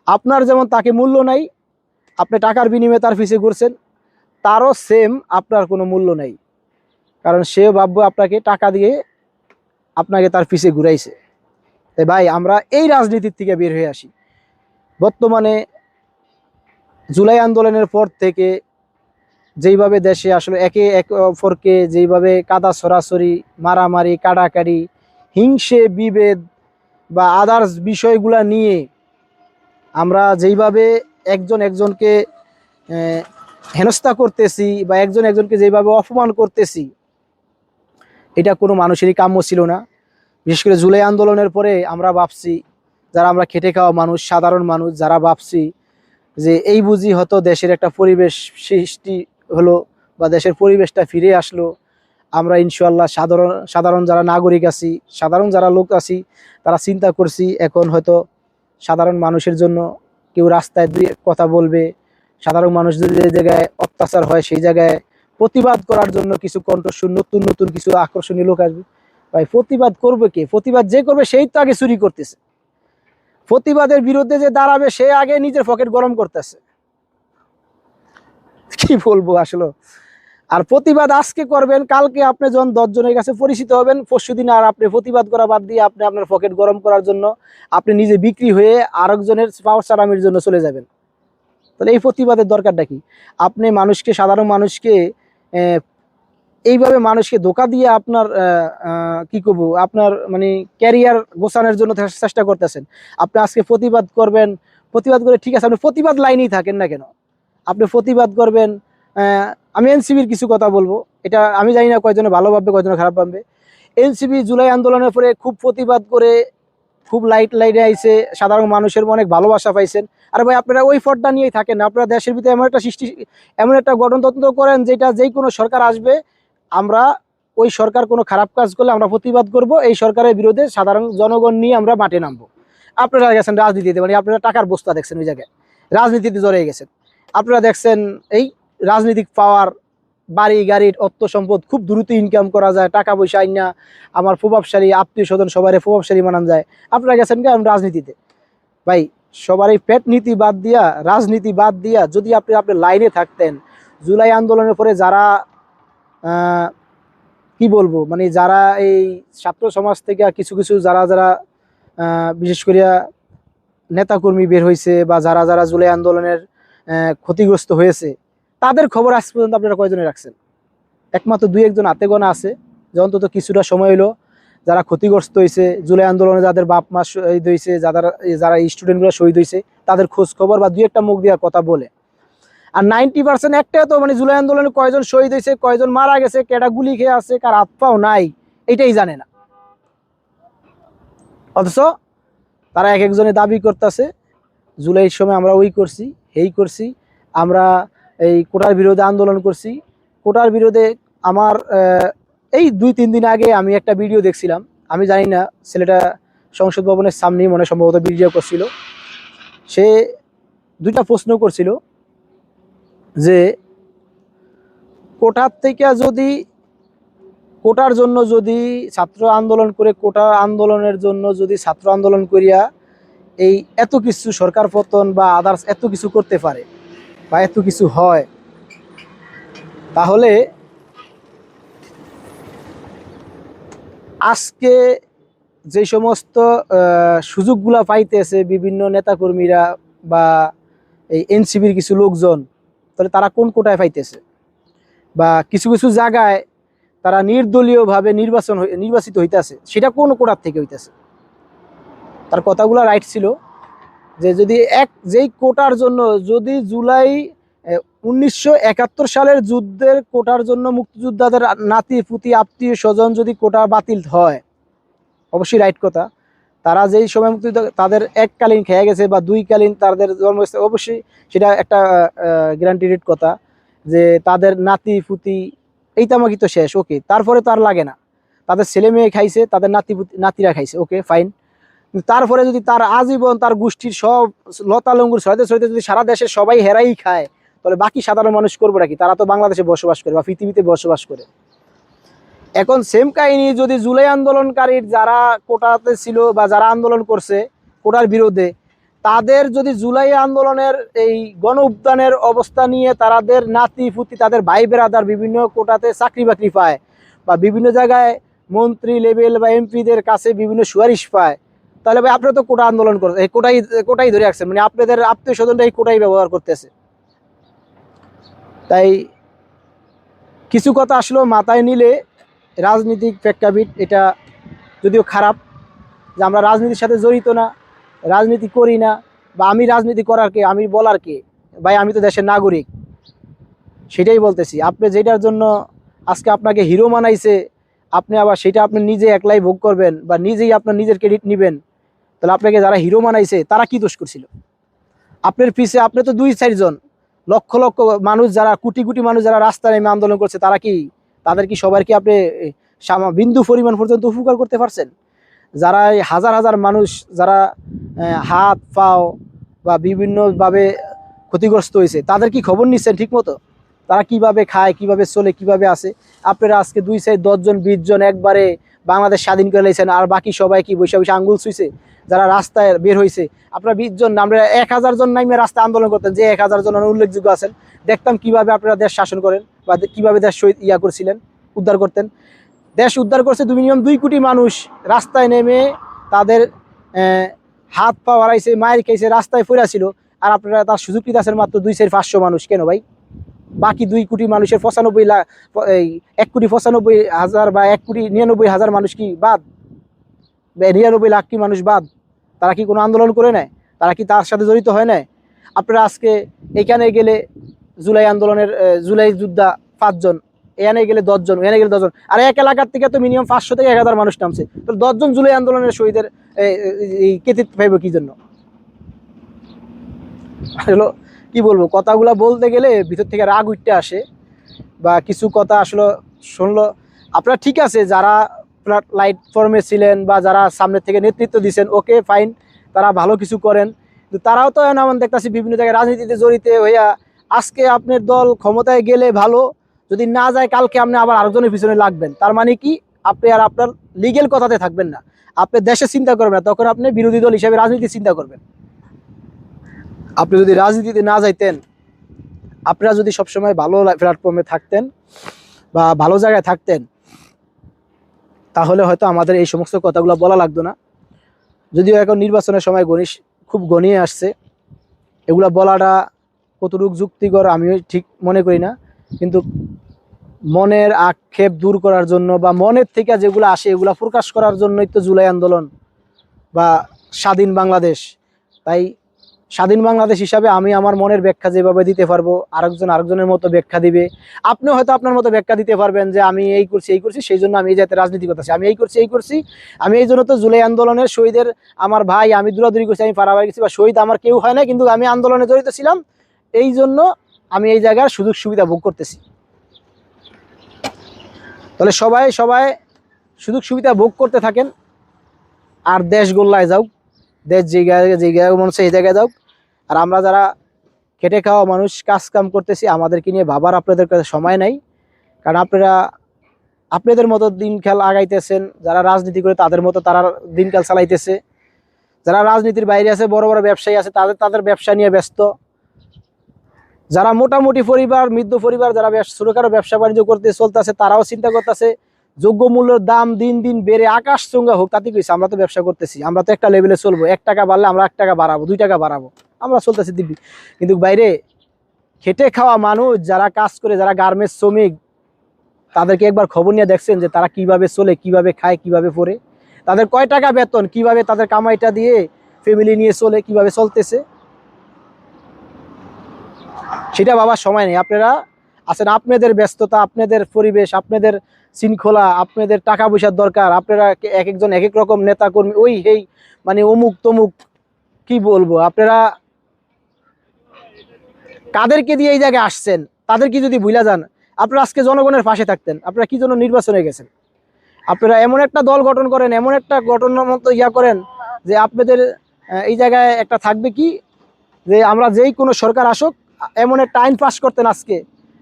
আপনার যেমন তাকে মূল্য নাই, আপনি টাকার বিনিময়ে তার পিছিয়ে ঘুরছেন, তারও সেম আপনার কোনো মূল্য নাই, কারণ সে ভাববো আপনাকে টাকা দিয়ে আপনাকে তার পিছিয়ে ঘুরাইছে। তাই ভাই আমরা এই রাজনীতির থেকে বের হয়ে আসি। বর্তমানে জুলাই আন্দোলনের পর থেকে যেইভাবে দেশে আসলে একে অপরকে যেইভাবে কাদা ছড়াছড়ি, মারামারি, কাটাকাটি, হিংসে বিভেদ বা আদার্স বিষয়গুলা নিয়ে আমরা যেইভাবে একজন একজনকে হেনস্থা করতেছি বা একজন একজনকে যেইভাবে অপমান করতেছি, এটা কোনো মানুষেরই কাম্য ছিল না। বিশেষ করে জুলাই আন্দোলনের পরে আমরা ভাবছি, যারা আমরা খেটে খাওয়া মানুষ, সাধারণ মানুষ, যারা ভাবছি যে এই বুঝি হয়তো দেশের একটা পরিবেশ সৃষ্টি হলো বা দেশের পরিবেশটা ফিরে আসলো, আমরা ইনশাআল্লাহ সাধারণ যারা নাগরিক আছি, সাধারণ যারা লোক আছি, তারা চিন্তা করছি এখন হয়তো সাধারণ মানুষের জন্য কেউ রাস্তায় দুই কথা বলবে, সাধারণ মানুষ যদি যে জায়গায় অত্যাচার হয় সেই জায়গায় প্রতিবাদ করার জন্য কিছু কণ্ঠস্বর, নতুন নতুন কিছু আকর্ষণীয় লোক আসবে। ভাই প্রতিবাদ করবে কে? প্রতিবাদ যে করবে সেই তো আগে চুরি করতেছে। প্রতিবাদের বিরুদ্ধে যে দাঁড়াবে সে আগে নিজের পকেট গরম করতেছে। কি বলবো আসলে। আর প্রতিবাদ আজকে করবেন, কালকে আপনি যখন 10 জনের কাছে পরিচিত হবেন, পরশুদিন আর আপনি প্রতিবাদ করা বাদ দিয়ে আপনি আপনার পকেট গরম করার জন্য আপনি নিজে বিক্রি হয়ে আরেকজনের পাওয়ার চালামির জন্য চলে যাবেন। তাহলে এই প্রতিবাদের দরকারটা কি? আপনি মানুষকে, সাধারণ মানুষকে এইভাবে মানুষকে ধোঁকা দিয়ে আপনার কি করবো, আপনার মানে ক্যারিয়ার গোছানোর জন্য চেষ্টা করতেছেন। আপনি আজকে প্রতিবাদ করবেন, প্রতিবাদ করে ঠিক আছে, আপনি প্রতিবাদ লাইনেই থাকেন না কেন? আপনি প্রতিবাদ করবেন। আমি এনসিবির কিছু কথা বলবো, এটা আমি জানি না কয়জনে ভালো ভাববে কয়জনে খারাপ ভাববে। এনসিবি জুলাই আন্দোলনের পরে খুব প্রতিবাদ করে খুব লাইটে আইছে, সাধারণ মানুষের অনেক ভালোবাসা পাইছেন। আর ভাই আপনারা ওই ফটটা নিয়েই থাকেন না, আপনারা দেশের ভিতরে এমন একটা গঠনতন্ত্র করেন যেটা যেই কোনো সরকার আসবে, আমরা ওই সরকার কোনো খারাপ কাজ করলে আমরা প্রতিবাদ করব, এই সরকারের বিরুদ্ধে সাধারণ জনগণ নিয়ে আমরা মাঠে নামবো। আপনারা গেছেন রাজনীতিতে, মানে আপনারা টাকার বস্তা দেখছেন ওই জায়গায়, রাজনীতিতে জড়িয়ে গেছেন। আপনারা দেখছেন এই রাজনৈতিক পাওয়ার, বাড়ি গাড়ির অর্থ সম্পদ খুব দ্রুত ইনকাম করা যায়, টাকা পয়সা আইনা আমার প্রভাবশালী আত্মীয় স্বজন সবাই প্রভাবশালী মানান যায়। আপনারা গেছেন কেন রাজনীতিতে? ভাই সবারই পেট নীতি বাদ দিয়া, রাজনীতি বাদ দিয়া যদি আপনি আপনার লাইনে থাকতেন, জুলাই আন্দোলনের পরে যারা কি বলবো মানে যারা এই ছাত্র সমাজ থেকে কিছু কিছু যারা যারা বিশেষ করিয়া নেতাকর্মী বের হয়েছে বা যারা যারা জুলাই আন্দোলনের ক্ষতিগ্রস্ত হয়েছে, তাদের খবর আজ পর্যন্ত আপনারা কয়জনে রাখছেন? একমাত্র দুই একজন হাতে গোনা আছে যে অন্তত কিছুটা সময় হলো যারা ক্ষতিগ্রস্ত হয়েছে, জুলাই আন্দোলনে যাদের বাপ মা শহীদ হয়েছে, যারা স্টুডেন্টগুলো শহীদ হয়েছে, তাদের খোঁজ খবর বা দুই একটা মুখ দিয়ে কথা বলে। আর 90% একটাই তো মানে জুলাই আন্দোলনে কয়জন শহীদ হয়েছে, কয়জন মারা গেছে, কেটা গুলি খেয়ে আছে, কার হাত পাও নাই, এটাই জানে না। অথচ তারা এক একজনে দাবি করতেছে জুলাইয়ের সময় আমরা ওই করছি, এই করছি, আমরা এই কোটার বিরোধে আন্দোলন করছি। কোটার বিরোধে আমার এই 2-3 দিন আগে আমি একটা ভিডিও দেখছিলাম, আমি জানি না ছেলেটা সংসদ ভবনের সামনেই মনে সম্ভবত ভিডিও করছিল। সে দুইটা প্রশ্ন করছিল যে কোটার থেকে যদি, কোটার জন্য যদি ছাত্র আন্দোলন করে, কোটা আন্দোলনের জন্য যদি ছাত্র আন্দোলন করিয়া এই এত কিছু সরকার পতন বা আদার্স এত কিছু করতে পারে বা এত কিছু হয়, তাহলে আজকে যে সমস্ত সুযোগগুলা পাইতেছে বিভিন্ন নেতাকর্মীরা বা এই এনসিপির কিছু লোকজন, তাহলে তারা কোন কোটায় পাইতেছে? বা কিছু কিছু জায়গায় তারা নির্দলীয়ভাবে নির্বাচিত হইতেছে, সেটা কোন কোটার থেকে হইতেছে? তার কথাগুলো রাইট ছিল যে যদি যেই কোটার জন্য যদি জুলাই 1971 সালের যুদ্ধের কোটার জন্য মুক্তিযোদ্ধাদের নাতি পুতি আত্মীয় স্বজন যদি কোটা বাতিল হয়, অবশ্যই রাইট কথা। তারা যেই সময় মুক্তিযোদ্ধা তাদের এককালীন খেয়ে গেছে বা দুইকালীন তাদের জন্ম হয়েছে, অবশ্যই সেটা একটা গ্যারান্টিড কথা যে তাদের নাতি পুতি এই তামাকি তো শেষ, ওকে, তারপরে তো আর লাগে না। তাদের ছেলে মেয়ে খাইছে, তাদের নাতিরা খাইছে, ওকে ফাইন। তারপরে যদি তার আজীবন তার গোষ্ঠীর সব লতা লঙ্গুর ছড়াইতে ছড়াইতে যদি সারা দেশের সবাই হেরাই খায়, তাহলে বাকি সাধারণ মানুষ করবো নাকি? তারা তো বাংলাদেশে বসবাস করে বা পৃথিবীতে বসবাস করে। এখন সেম কাহিনী যদি জুলাই আন্দোলনকারীর যারা কোটাতে ছিল বা যারা আন্দোলন করছে কোটার বিরুদ্ধে, তাদের যদি জুলাই আন্দোলনের এই গণ উত্থানের অবস্থা নিয়ে তাদের নাতি পুতি তাদের ভাই বেরাদার বিভিন্ন কোটাতে চাকরি বাকরি পায় বা বিভিন্ন জায়গায় মন্ত্রী লেভেল বা এমপিদের কাছে বিভিন্ন সুপারিশ পায়, তাহলে ভাই আপনারা তো কোটা আন্দোলন করছে, এই কোটাই ধরে রাখছেন, মানে আপনাদের আত্মীয় স্বজনরা এই কোটাই ব্যবহার করতেছে। তাই কিছু কথা আসলে মাথায় নিলে রাজনীতিক প্রেক্ষাপট এটা যদিও খারাপ যে আমরা রাজনীতির সাথে জড়িত না, রাজনীতি করি না, বা আমি রাজনীতি করার কে, আমি বলার কে? ভাই আমি তো দেশের নাগরিক। সেটাই বলতেছি, আপনি যেটার জন্য আজকে আপনাকে হিরো মানাইছে, আপনি আবার সেটা আপনি নিজে একলাই ভোগ করবেন বা নিজেই আপনার নিজের ক্রেডিট নেবেন, তাহলে আপনাকে যারা হিরো মানাইছে তারা কি দোষ করছিল? আপনার পিছে আপনি তো 2-4 জন, লক্ষ লক্ষ মানুষ যারা কোটি কোটি মানুষ যারা রাস্তায় নেমে আন্দোলন করছে, তারা কি, তাদের কি সবার কি আপনি বিন্দু পরিমাণ পর্যন্ত উপকার করতে পারছেন? যারা এই হাজার হাজার মানুষ যারা হাত পাও বা বিভিন্নভাবে ক্ষতিগ্রস্ত হয়েছে, তাদের কি খবর নিচ্ছেন ঠিক মতো? তারা কিভাবে খায়, কিভাবে চলে, কিভাবে আসে? আপনারা আজকে 2-4 10 জন 20 জন একবারে বাংলাদেশ স্বাধীন করে নিয়েছেন, আর বাকি সবাই কি বসে বসে আঙ্গুল ছুঁইছে? যারা রাস্তায় বের হয়েছে, আপনারা 20 জন, আমরা 1000 জন নামে রাস্তায় আন্দোলন করতেন, যে 1000 জন উল্লেখযোগ্য আছেন, দেখতাম কিভাবে আপনারা দেশ শাসন করেন বা কিভাবে দেশ করছিলেন, উদ্ধার করতেন। দেশ উদ্ধার করছে মিনিমাম 2 কোটি মানুষ রাস্তায় নেমে তাদের হাত পা হারাইছে, মায়ের খেয়েছে, রাস্তায় পড়ে ছিল, আর আপনারা তার সুযোগ দিতে আছেন মাত্র 2-500 মানুষ। কেন ভাই? বাকি 2 কোটি মানুষের 95 লাখ, 1,95,000 বা 1,99,000 মানুষ কি বাদ? 99 লাখ কি মানুষ বাদ? তারা কি কোনো আন্দোলন করে নেয়? তারা কি তার সাথে জড়িত হয় নাই? আপনারা আজকে এখানে গেলে জুলাই আন্দোলনের জুলাই যোদ্ধা 5 জন, এখানে গেলে 10 জন, এখানে গেলে 10 জন, আর এক এলাকার থেকে তো মিনিমাম 500 থেকে 1000 মানুষ নামছে, তো 10 জন জুলাই আন্দোলনের শহীদের এই কৃতিত্ব পাইব কি জন্য? আসলে কি বলবো, কথাগুলা বলতে গেলে ভিতর থেকে রাগ উঠতে আসে, বা কিছু কথা আসলে শুনলো আপনারা ঠিক আছে, যারা লাইট ফর্মে ছিলেন বা যারা সামনে থেকে নেতৃত্ব দিচ্ছেন, ওকে ফাইন, তারা ভালো কিছু করেন, কিন্তু তারাও তো এমন দেখতেছি বিভিন্ন জায়গায় রাজনীতিতে জড়িত হইয়া আজকে আপনার দল ক্ষমতায় গেলে ভালো, যদি না যায় কালকে আপনি আবার আরেকজনের পিছনে লাগবেন। তার মানে কি, আপনি আর আপনার লিগেল কথাতে থাকবেন না, আপনি দেশে চিন্তা করবেন না, তখন আপনি বিরোধী দল হিসেবে রাজনীতি চিন্তা করবেন। আপনি যদি রাজনীতিতে না যাইতেন, আপনারা যদি সবসময় ভালো প্ল্যাটফর্মে থাকতেন বা ভালো জায়গায় থাকতেন, তাহলে হয়তো আমাদের এই সমস্ত কথাগুলো বলা লাগতো না। যদিও এখন নির্বাচনের সময় খুব ঘনিয়ে আসছে, এগুলা বলাটা কতটুকু যুক্তিকর আমি ঠিক মনে করি না, কিন্তু মনের আক্ষেপ দূর করার জন্য বা মনের থেকে যেগুলো আসে এগুলা প্রকাশ করার জন্যই তো জুলাই আন্দোলন বা স্বাধীন বাংলাদেশ। তাই স্বাধীন বাংলাদেশ হিসাবে আমি আমার মনের ব্যাখ্যা যেভাবে দিতে পারবো, আরেকজনের মতো ব্যাখ্যা দিবে। আপনিও হয়তো আপনার মতো ব্যাখ্যা দিতে পারবেন যে আমি এই করছি সেই জন্য আমি এই জাতীয় রাজনীতি করতেছি, আমি এই করছি আমি এই জন্য তো জুলাই আন্দোলনের শহীদের আমার ভাই, আমি দূরাদূরি করছি, আমি পারাবাড়ি গেছি, বা শহীদ আমার কেউ হয় না, কিন্তু আমি আন্দোলনে জড়িত ছিলাম, এই জন্য আমি এই জায়গার সুযোগ সুবিধা ভোগ করতেছি। তাহলে সবাই সুযোগ সুবিধা ভোগ করতে থাকেন, আর দেশ গোল্লায় যাও, দেশ যে জায়গায় মনে হচ্ছে এই জায়গায় যাও। আর আমরা যারা খেটে খাওয়া মানুষ, কাজ কাম করতেছি, আমাদেরকে নিয়ে ভাবার আপনাদের কাছে সময় নাই। কারণ আপনাদের মতো দিনকাল আগাইতেছেন, যারা রাজনীতি করে তাদের মতো তারা দিনকাল চালাইতেছে। যারা রাজনীতির বাইরে আছে, বড় বড় ব্যবসায়ী আছে, তাদের ব্যবসা নিয়ে ব্যস্ত। যারা মোটামুটি পরিবার, মৃদ্ধ পরিবার, যারা ছোটখাটো ব্যবসা বাণিজ্য করতে চলতেছে, তারাও চিন্তা করতেছে যোগ্য মূল্যের দাম দিন দিন বেড়ে আকাশ চুঙ্গা হোক, তাতে কইছে আমরা তো ব্যবসা করতেছি, আমরা তো একটা লেভেলে চলবো, 1 টাকা বাড়লে আমরা 1 টাকা বাড়াবো, 2 টাকা বাড়াবো, আমরা চলতেছি দিব্যি। কিন্তু বাইরে খেটে খাওয়া মানুষ যারা কাজ করে, যারা গার্মেন্টস শ্রমিক, তাদেরকে একবার খবর নিয়ে দেখছেন যে তারা কিভাবে চলে, কিভাবে খায়, কিভাবে পড়ে, তাদের কয় টাকা বেতন, কিভাবে তাদের কামাইটা দিয়ে ফ্যামিলি নিয়ে চলে, কিভাবে চলতেছে, সেটা ভাবার সময় নেই। আপনারা আছেন, আপনাদের ব্যস্ততা, আপনাদের পরিবেশ, আপনাদের শৃঙ্খলা, আপনাদের টাকা পয়সার দরকার, আপনারা এক একজন এক এক রকম নেতা কর্মী, ওই এই মানে অমুক তমুক, কি বলবো, আপনারা কাদেরকে দিয়ে এই জায়গায় আসছেন তাদেরকে যদি ভুলা যান, আপনারা আজকে জনগণের পাশে থাকতেন। আপনারা কি জন্য নির্বাচনে গেছেন? আপনারা এমন একটা দল গঠন করেন, এমন একটা গঠনের মতো করেন যে আপনাদের এই জায়গায় একটা থাকবে কি, যে আমরা যেই কোনো সরকার আসুক, এমন একটা আইন পাস করতেন আজকে,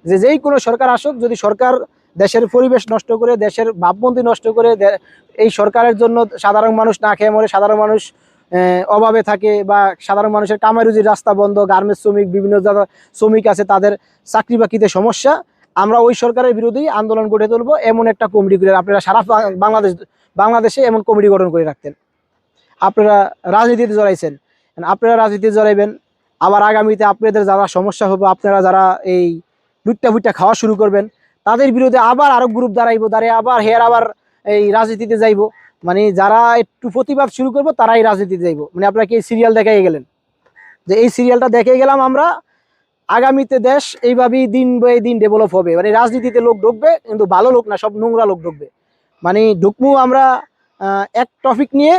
যে যেই কোনো সরকার আসুক, যদি সরকার দেশের পরিবেশ নষ্ট করে, দেশের ভাবমূর্তি নষ্ট করে, এই সরকারের জন্য সাধারণ মানুষ না খেয়ে মরে, সাধারণ মানুষ অভাবে থাকে, বা সাধারণ মানুষের কামাই রুজির রাস্তা বন্ধ, গার্মেন্টস শ্রমিক, বিভিন্ন যারা শ্রমিক আছে তাদের চাকরি বাকরিতে সমস্যা, আমরা ওই সরকারের বিরোধী আন্দোলন গড়ে তুলবো, এমন একটা কমিটি করে আপনারা সারা বাংলাদেশে এমন কমিটি গঠন করে রাখতেন। আপনারা রাজনীতিতে জড়াইছেন, আপনারা রাজনীতিতে জড়াইবেন, আবার আগামীতে আপনাদের যারা সমস্যা হবে, আপনারা যারা এই লুট্টা খাওয়া শুরু করবেন, তাদের বিরুদ্ধে আবার আরো গ্রুপ দাঁড়ায় আবার আবার এই রাজনীতিতে যাইব। মানে যারা একটু প্রতিবাদ শুরু করবো তারাই রাজনীতিতে যাইব। মানে আপনারা কি সিরিয়াল দেখাই গেলেন, যে এই সিরিয়ালটা দেখে গেলাম আমরা, আগামীতে দেশ এইভাবেই দিন বাই দিন ডেভেলপ হবে। মানে রাজনীতিতে লোক ঢুকবে, কিন্তু ভালো লোক না, সব নোংরা লোক ঢুকবে। মানে ঢুকবো আমরা এক টপিক নিয়ে,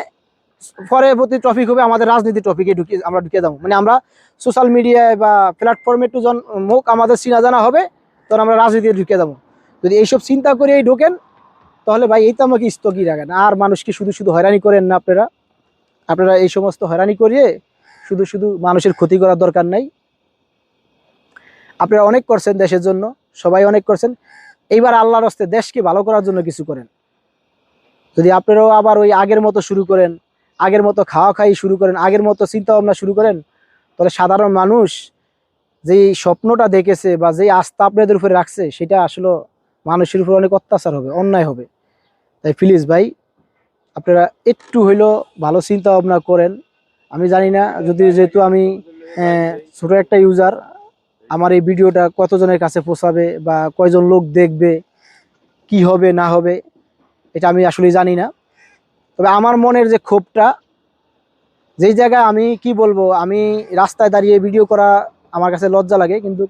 পরবর্তী টপিক হবে আমাদের রাজনীতি টপিকে আমরা ঢুকে যাবো। মানে আমরা সোশ্যাল মিডিয়ায় বা প্ল্যাটফর্মে একটু মুখ আমাদের চিনা জানা হবে, তখন আমরা রাজনীতিতে ঢুকে যাবো। যদি এইসব চিন্তা করে ঢোকেন, তাহলে ভাই এই তো আমাকে স্থগিত রাখেন, আর মানুষকে শুধু শুধু হয়রানি করেন না। আপনারা এই সমস্ত হয়রানি করিয়ে শুধু শুধু মানুষের ক্ষতি করার দরকার নাই। আপনারা অনেক করছেন দেশের জন্য, সবাই অনেক করছেন, এইবার আল্লাহর হস্তে দেশকে ভালো করার জন্য কিছু করেন। যদি আপনারাও আবার ওই আগের মতো শুরু করেন, আগের মতো খাওয়া খাই শুরু করেন, আগের মতো চিন্তা ভাবনা শুরু করেন, তাহলে সাধারণ মানুষ যেই স্বপ্নটা দেখেছে বা যেই আস্থা আপনাদের উপরে রাখছে, সেটা আসলে মানুষের উপর অনেক অত্যাচার হবে, অন্যায় হবে। তাই প্লিজ ভাই, আপনারা একটু হইলেও ভালো চিন্তা ভাবনা করেন। আমি জানি না যেহেতু আমি ছোট একটা ইউজার, আমার এই ভিডিওটা কতজনের কাছে পৌঁছাবে বা কয়জন লোক দেখবে, কি হবে না হবে, এটা আমি আসলে জানি না। তবে আমার মনের যে ক্ষোভটা, যেই জায়গায় আমি কি বলবো, আমি রাস্তায় দাঁড়িয়ে ভিডিও করা আমার কাছে লজ্জা লাগে, কিন্তু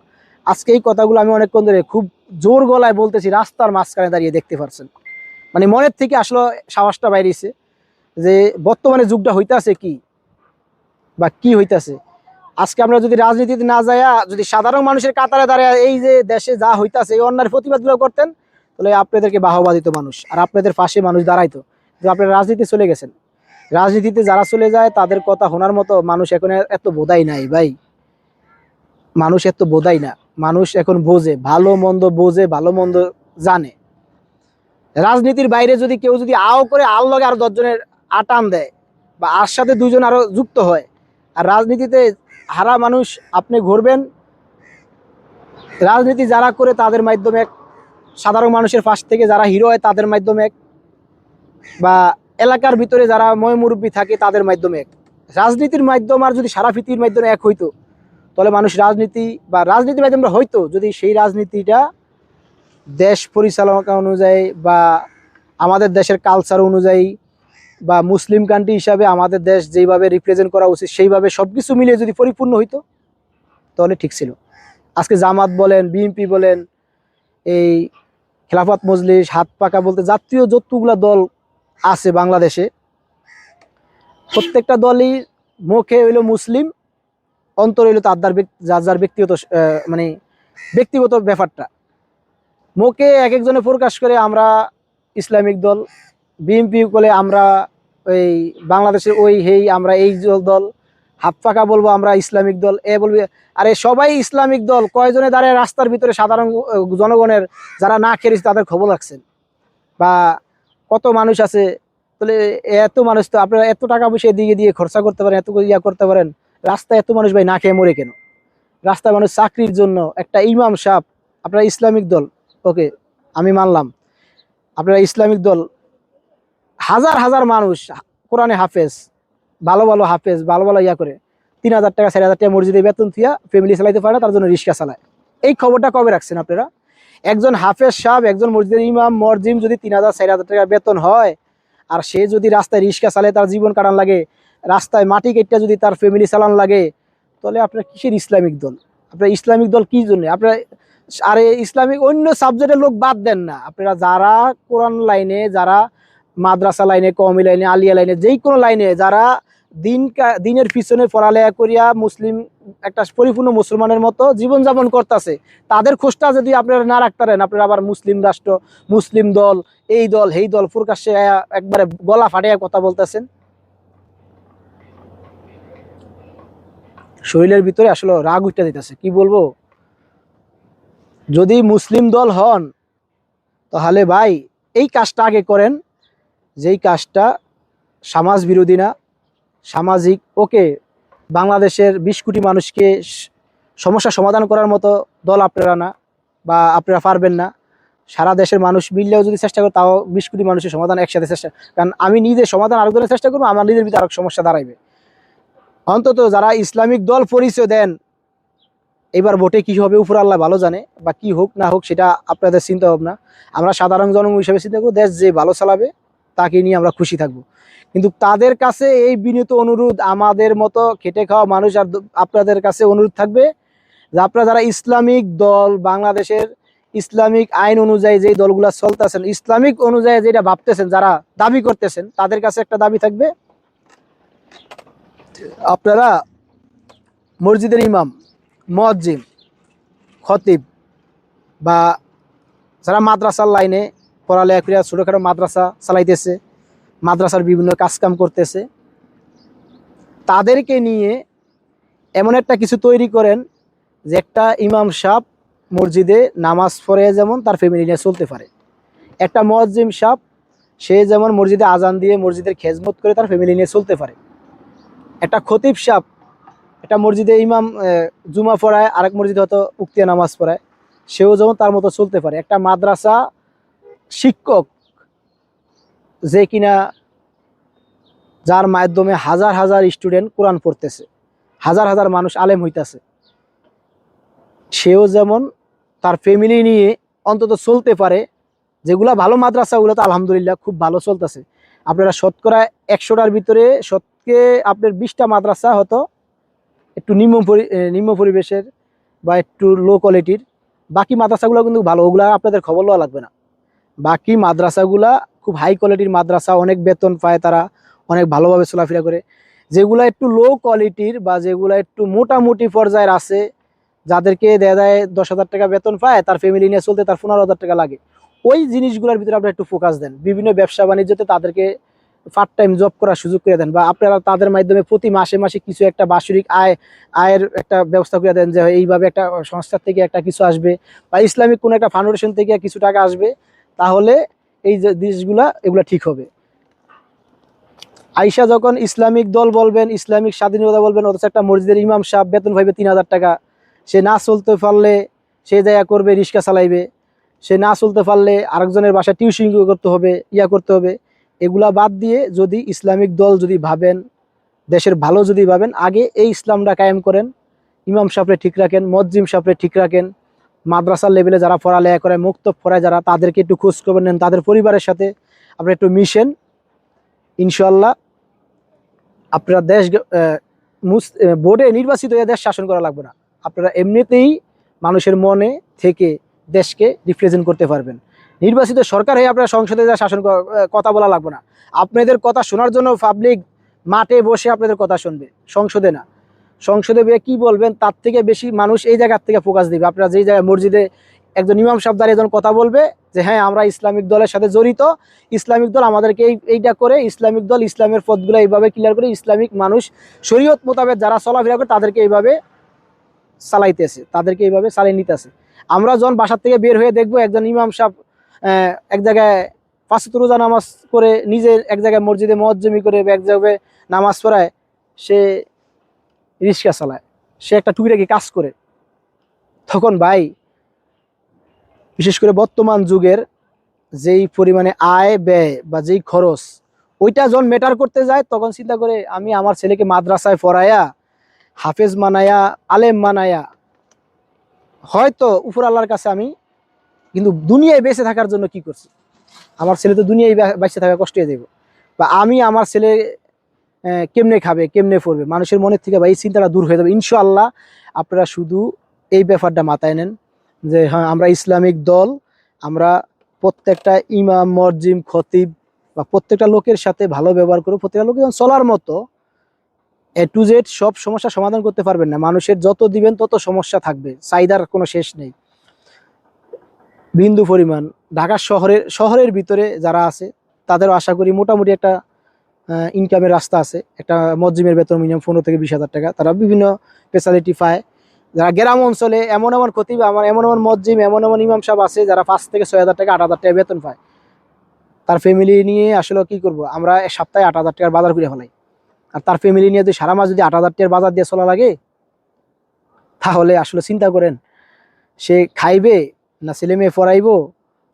আজকে এই কথাগুলো আমি অনেকক্ষণ ধরে খুব জোর গলায় বলতেছি, রাস্তার মাঝখানে দাঁড়িয়ে, দেখতে পারছেন। মানে মনের থেকে আসলে সাহসটা বাইরেছে, যে বর্তমানে যুগটা হইতাছে কি বা কি হইতাছে। আজকে আমরা যদি রাজনীতিতে না যাইয়া যদি সাধারণ মানুষের কাতারে দাঁড়ায় এই যে দেশে যা হইতাছে এই অন্যায়ের প্রতিবাদগুলো করতেন, তাহলে আপনাদেরকে বাহবা দিত মানুষ, আর আপনাদের পাশে মানুষ দাঁড়াইতো। যে আপনারা রাজনীতি চলে গেছেন, রাজনীতিতে যারা চলে যায় তাদের কথা শোনার মতো মানুষ এখন এত বোধাই নাই ভাই। মানুষ এত বোধাই না, মানুষ এখন বোঝে, ভালো মন্দ বোঝে, ভালো মন্দ জানে। রাজনীতির বাইরে যদি কেউ যদি আও করে আল লগে আরো 10 জনের আটান দেয় বা আর সাথে 2 জন আরো যুক্ত হয়, আর রাজনীতিতে হারা মানুষ আপনি ঘুরবেন, রাজনীতি যারা করে তাদের মাধ্যমে এক, সাধারণ মানুষের পাশ থেকে যারা হিরো হয় তাদের মাধ্যমে এক, বা এলাকার ভিতরে যারা ময়মুরব্বী থাকে তাদের মাধ্যমে এক। রাজনীতির মাধ্যম আর যদি সারা পৃথিবীর মাধ্যমে এক হইতো, তাহলে মানুষ রাজনীতি বা রাজনীতির মাধ্যমে হয়তো যদি সেই রাজনীতিটা দেশ পরিচালনা অনুযায়ী বা আমাদের দেশের কালচার অনুযায়ী বা মুসলিম কান্ট্রি হিসাবে আমাদের দেশ যেইভাবে রিপ্রেজেন্ট করা উচিত সেইভাবে সব কিছু মিলিয়ে যদি পরিপূর্ণ হইতো তাহলে ঠিক ছিল। আজকে জামাত বলেন, বিএনপি বলেন, এই খেলাফত মজলিস, হাত পাকা বলতে জাতীয় যতগুলা দল আছে বাংলাদেশে, প্রত্যেকটা দলই মুখে হইলো মুসলিম, অন্তর হইলো তার যার যার ব্যক্তিগত মানে ব্যক্তিগত ব্যাপারটা। মুখে এক একজনে প্রকাশ করে আমরা ইসলামিক দল, বিএনপি বলে আমরা ওই বাংলাদেশের ওই হেই আমরা এই দল, হাত পাকা বলবো আমরা ইসলামিক দল, এ বলবে আরে সবাই ইসলামিক দল। কয়জনে দাঁড়ায় রাস্তার ভিতরে সাধারণ জনগণের যারা না খেয়েছে তাদের খবর রাখছেন, বা কত মানুষ আছে। তাহলে এত মানুষ তো আপনারা এত টাকা পয়সা দিয়ে দিয়ে খরচা করতে পারেন, এত ইয়া করতে পারেন, রাস্তায় এত মানুষ ভাই না খেয়ে মরে কেন? রাস্তায় মানুষ চাকরির জন্য, একটা ইমাম সাহেব, আপনারা ইসলামিক দল, ওকে আমি মানলাম, আপনারা ইসলামিক দল, হাজার হাজার মানুষ কোরআনে হাফেজ, ভালো ভালো হাফেজ, ভালো ভালো ইয়া করে 3,000 টাকা 4,000 টাকা মসজিদে বেতন থিয়া ফ্যামিলি চালাইতে পারে না, তার জন্য রিক্সা চালায়। এই খবরটা কবে রাখছেন আপনারা? একজন হাফেজ সাহেব, একজন মসজিদের ইমাম মরজিম যদি 3,000 4,000 টাকা বেতন হয়, আর সে যদি রাস্তায় রিক্সা চালায়, তার জীবন কাটান লাগে, রাস্তায় মাটি কেটে যদি তার ফ্যামিলি চালান লাগে, তাহলে আপনার কিসের ইসলামিক দল? আপনার ইসলামিক দল কি জন্য? আপনার আরে ইসলামিক অন্য সাবজেক্টের লোক বাদ দেন না, আপনারা যারা কোরআন লাইনে, যারা মাদ্রাসা লাইনে, কওমি লাইনে, আলিয়া লাইনে, যেই কোনো লাইনে যারা দিনের পিছনে পড়ালেখা করিয়া মুসলিম একটা পরিপূর্ণ মুসলমানের মতো জীবনযাপন করতেছে, তাদের খোঁজটা যদি আপনারা না রাখতেন, আপনারা আবার মুসলিম রাষ্ট্র, মুসলিম দল, এই দল এই দল প্রকাশ্যে একবারে গলা ফাটিয়ে কথা বলতেছেন। শরীরের ভিতরে আসলে রাগ উঠতে দিতেছে, কি বলবো। যদি মুসলিম দল হন তাহলে ভাই এই কাজটা আগে করেন, যেই কাজটা সমাজ বিরোধী না, সামাজিক। ওকে, বাংলাদেশের 20 কোটি মানুষকে সমস্যা সমাধান করার মতো দল আপনারা না, বা আপনারা পারবেন না। সারা দেশের মানুষ মিললেও যদি চেষ্টা করে, তাও 20 কোটি মানুষের সমাধান একসাথে চেষ্টা, কারণ আমি নিজে সমাধান আরেকজনের চেষ্টা করবো, আমার নিজের ভিতরে আরেক সমস্যা দাঁড়াইবে। অন্তত যারা ইসলামিক দল পরিচয় দেন, এবার ভোটে কি হবে উপর আল্লাহ ভালো জানে, বা কি হোক না হোক সেটা আপনাদের চিন্তা ভাবনা। আমরা সাধারণ জনগণ হিসেবে চিন্তা করবো, দেশ যে ভালো চালাবে তাকে নিয়ে আমরা খুশি থাকবো। কিন্তু তাদের কাছে এই বিনীত অনুরোধ, আমাদের মতো খেটে খাওয়া মানুষ আর আপনাদের কাছে অনুরোধ থাকবে যে আপনারা যারা ইসলামিক দল, বাংলাদেশের ইসলামিক আইন অনুযায়ী যেই দলগুলা চলতেছেন, ইসলামিক অনুযায়ী যেটা ভাবতেছেন, যারা দাবি করতেছেন, তাদের কাছে একটা দাবি থাকবে, আপনারা মসজিদের ইমাম, মুয়াজ্জিম, খতিব, বা যারা মাদ্রাসার লাইনে পড়ালেখা করে ছোটোখাটো মাদ্রাসা চালাইতেছে, মাদ্রাসার বিভিন্ন কাজকাম করতেছে, তাদেরকে নিয়ে এমন একটা কিছু তৈরি করেন যে একটা ইমাম সাহেব মসজিদে নামাজ পড়ে যেমন তার ফ্যামিলি নিয়ে চলতে পারে, একটা মুয়াজ্জিম সাহেব সে যেমন মসজিদে আজান দিয়ে মসজিদের খেজমত করে তার ফ্যামিলি নিয়ে চলতে পারে, একটা খতিব সাহেব একটা মসজিদে ইমাম জুমা পড়ায়, আরেক মসজিদে হয়তো উক্তিয়া নামাজ পড়ায়, সেও যেমন তার মতো চলতে পারে, একটা মাদ্রাসা শিক্ষক যে কিনা যার মাধ্যমে হাজার হাজার স্টুডেন্ট কোরআন পড়তেছে, হাজার হাজার মানুষ আলেম হইতেছে, সেও যেমন তার ফ্যামিলি নিয়ে অন্তত চলতে পারে। যেগুলা ভালো মাদ্রাসাগুলো তো আলহামদুলিল্লাহ খুব ভালো চলতেছে। আপনারা শতকরা 100টার ভিতরে শতকে আপনার 20টা মাদ্রাসা হয়তো একটু নিম্ন পরিবেশের বা একটু লো কোয়ালিটির, বাকি মাদ্রাসাগুলো কিন্তু ভালো, ওগুলা আপনাদের খবর লওয়া লাগবে না। বাকি মাদ্রাসাগুলা খুব হাই কোয়ালিটির মাদ্রাসা, অনেক বেতন পায় তারা, অনেক ভালোভাবে চলাফেরা করে। যেগুলা একটু লো কোয়ালিটির বা যেগুলা একটু মোটামুটি পর্যায়ের আছে, যাদেরকে দেয়া যায় 10,000 টাকা বেতন পায়, তার ফ্যামিলি নিয়ে চলতে তার 15,000 টাকা লাগে, ওই জিনিসগুলোর ভিতরে আপনারা একটু ফোকাস দেন। বিভিন্ন ব্যবসা বাণিজ্যতে তাদেরকে পার্ট টাইম জব করার সুযোগ করে দেন, বা আপনারা তাদের মাধ্যমে প্রতি মাসে মাসে কিছু একটা বাৎসরিক আয়ের একটা ব্যবস্থা করে দেন, যে এইভাবে একটা সংস্থার থেকে একটা কিছু আসবে বা ইসলামিক কোনো একটা ফাউন্ডেশন থেকে কিছু টাকা আসবে, তাহলে এই যে জিনিসগুলা এগুলা ঠিক হবে। আইসা যখন ইসলামিক দল বলবেন, ইসলামিক স্বাধীনতা বলবেন, অথচ একটা মসজিদের ইমাম সাহেব বেতন পাইবে 3,000 টাকা, সে না চলতে পারলে সে জায়গা করবে রিক্সা চালাইবে, সে না চলতে পারলে আরেকজনের বাসায় টিউশন করতে হবে, করতে হবে। এগুলা বাদ দিয়ে যদি ইসলামিক দল যদি ভাবেন, দেশের ভালো যদি ভাবেন, আগে এই ইসলামটা কায়েম করেন, ইমাম সাহেবরে ঠিক রাখেন, মজ্জিম সাহেবরে ঠিক রাখেন, মাদ্রাসার লেভেলে যারা পড়ালেখা করে, মুক্তব পড়ায় যারা, তাদেরকে একটু খোঁজ খবর নেন, তাদের পরিবারের সাথে আপনারা একটু মিশেন। ইনশাল্লাহ আপনারা দেশ বোর্ডে নির্বাচিত হয়ে দেশ শাসন করা লাগবে না, আপনারা এমনিতেই মানুষের মনে থেকে দেশকে রিপ্রেজেন্ট করতে পারবেন। নির্বাচিত সরকার হয়ে আপনারা সংসদে যা শাসন কথা বলা লাগবে না, আপনাদের কথা শোনার জন্য পাবলিক মাঠে বসে আপনাদের কথা শুনবে, সংসদে না। সংসদে কি বলবেন তার থেকে বেশি মানুষ এই জায়গার থেকে ফোকাস দিবে। আপনারা যেই জায়গায় মসজিদে একজন ইমাম সাহেব দাঁড়িয়ে যখন কথা বলবে যে হ্যাঁ আমরা ইসলামিক দলের সাথে জড়িত, ইসলামিক দল আমাদেরকে এইটা করে, ইসলামিক দল ইসলামের পথগুলো এইভাবে ক্লিয়ার করে, ইসলামিক মানুষ শরীয়ত মোতাবেক যারা চলাফেরা করে তাদেরকে এইভাবে চালাইতেছে, তাদেরকে এইভাবে চালিয়ে নিতেছে। আমরা যখন বাসার থেকে বের হয়ে দেখবো একজন ইমাম সাহেব এক জায়গায় 5 ওয়াক্ত রোজা নামাজ করে, নিজে এক জায়গায় মসজিদে মুয়াজ্জিমি করে, এক জায়গায় নামাজ পড়ায়, সে রিক্সা চালায়, সে একটা টুকিটাকি কাজ করে, তখন ভাই বিশেষ করে বর্তমান যুগের যেই পরিমাণে আয় ব্যয় বা যেই খরচ, ওইটা যখন মেটার করতে যায় তখন চিন্তা করে আমি আমার ছেলেকে মাদ্রাসায় পড়ায়া, হাফেজ মানায়া, আলেম মানায়া, হয়তো উপর আল্লাহর কাছে আমি কিন্তু দুনিয়ায় বেঁচে থাকার জন্য কি করছি, আমার ছেলে তো দুনিয়ায় বেঁচে থাকা কষ্ট হয়ে যাবে, বা আমি আমার ছেলে কেমনে খাবে, কেমনে পড়বে, মানুষের মনের থেকে বা এই চিন্তাটা দূর হয়ে যাবে ইনশাআল্লাহ। আপনারা শুধু এই ব্যাপারটা মাথায় নেন যে হ্যাঁ আমরা ইসলামিক দল, আমরা প্রত্যেকটা ইমাম, মরজিম, খতিব বা প্রত্যেকটা লোকের সাথে ভালো ব্যবহার করবো, প্রত্যেকটা লোকের চলার মতো। A to Z সব সমস্যা সমাধান করতে পারবেন না, মানুষের যত দিবেন তত সমস্যা থাকবে, চাহিদার কোনো শেষ নেই বিন্দু পরিমাণ। ঢাকা শহরের ভিতরে যারা আছে তাদেরও আশা করি মোটামুটি একটা ইনকামের রাস্তা আছে, একটা মসজিদের বেতন মিনিমাম 15 থেকে 20 হাজার টাকা, তারা বিভিন্ন ফেসিলিটি পায়। যারা গ্রাম অঞ্চলে এমন এমন খতিব, আমার এমন এমন মসজিদ, এমন এমন ইমাম সাহেব আছে যারা 5 থেকে 6 হাজার টাকা, 8 হাজার টাকা বেতন পায়। তার ফ্যামিলি নিয়ে আসলে কি করব, আমরা সপ্তাহে 8 হাজার টাকার বাজার করে ফেলাই, আর তার ফ্যামিলি নিয়ে যদি সারা মাস যদি 8 হাজার টাকার বাজার দিয়ে চলা লাগে, তাহলে আসলে চিন্তা করেন সে খাইবে না ছেলে মেয়ে পড়াইবো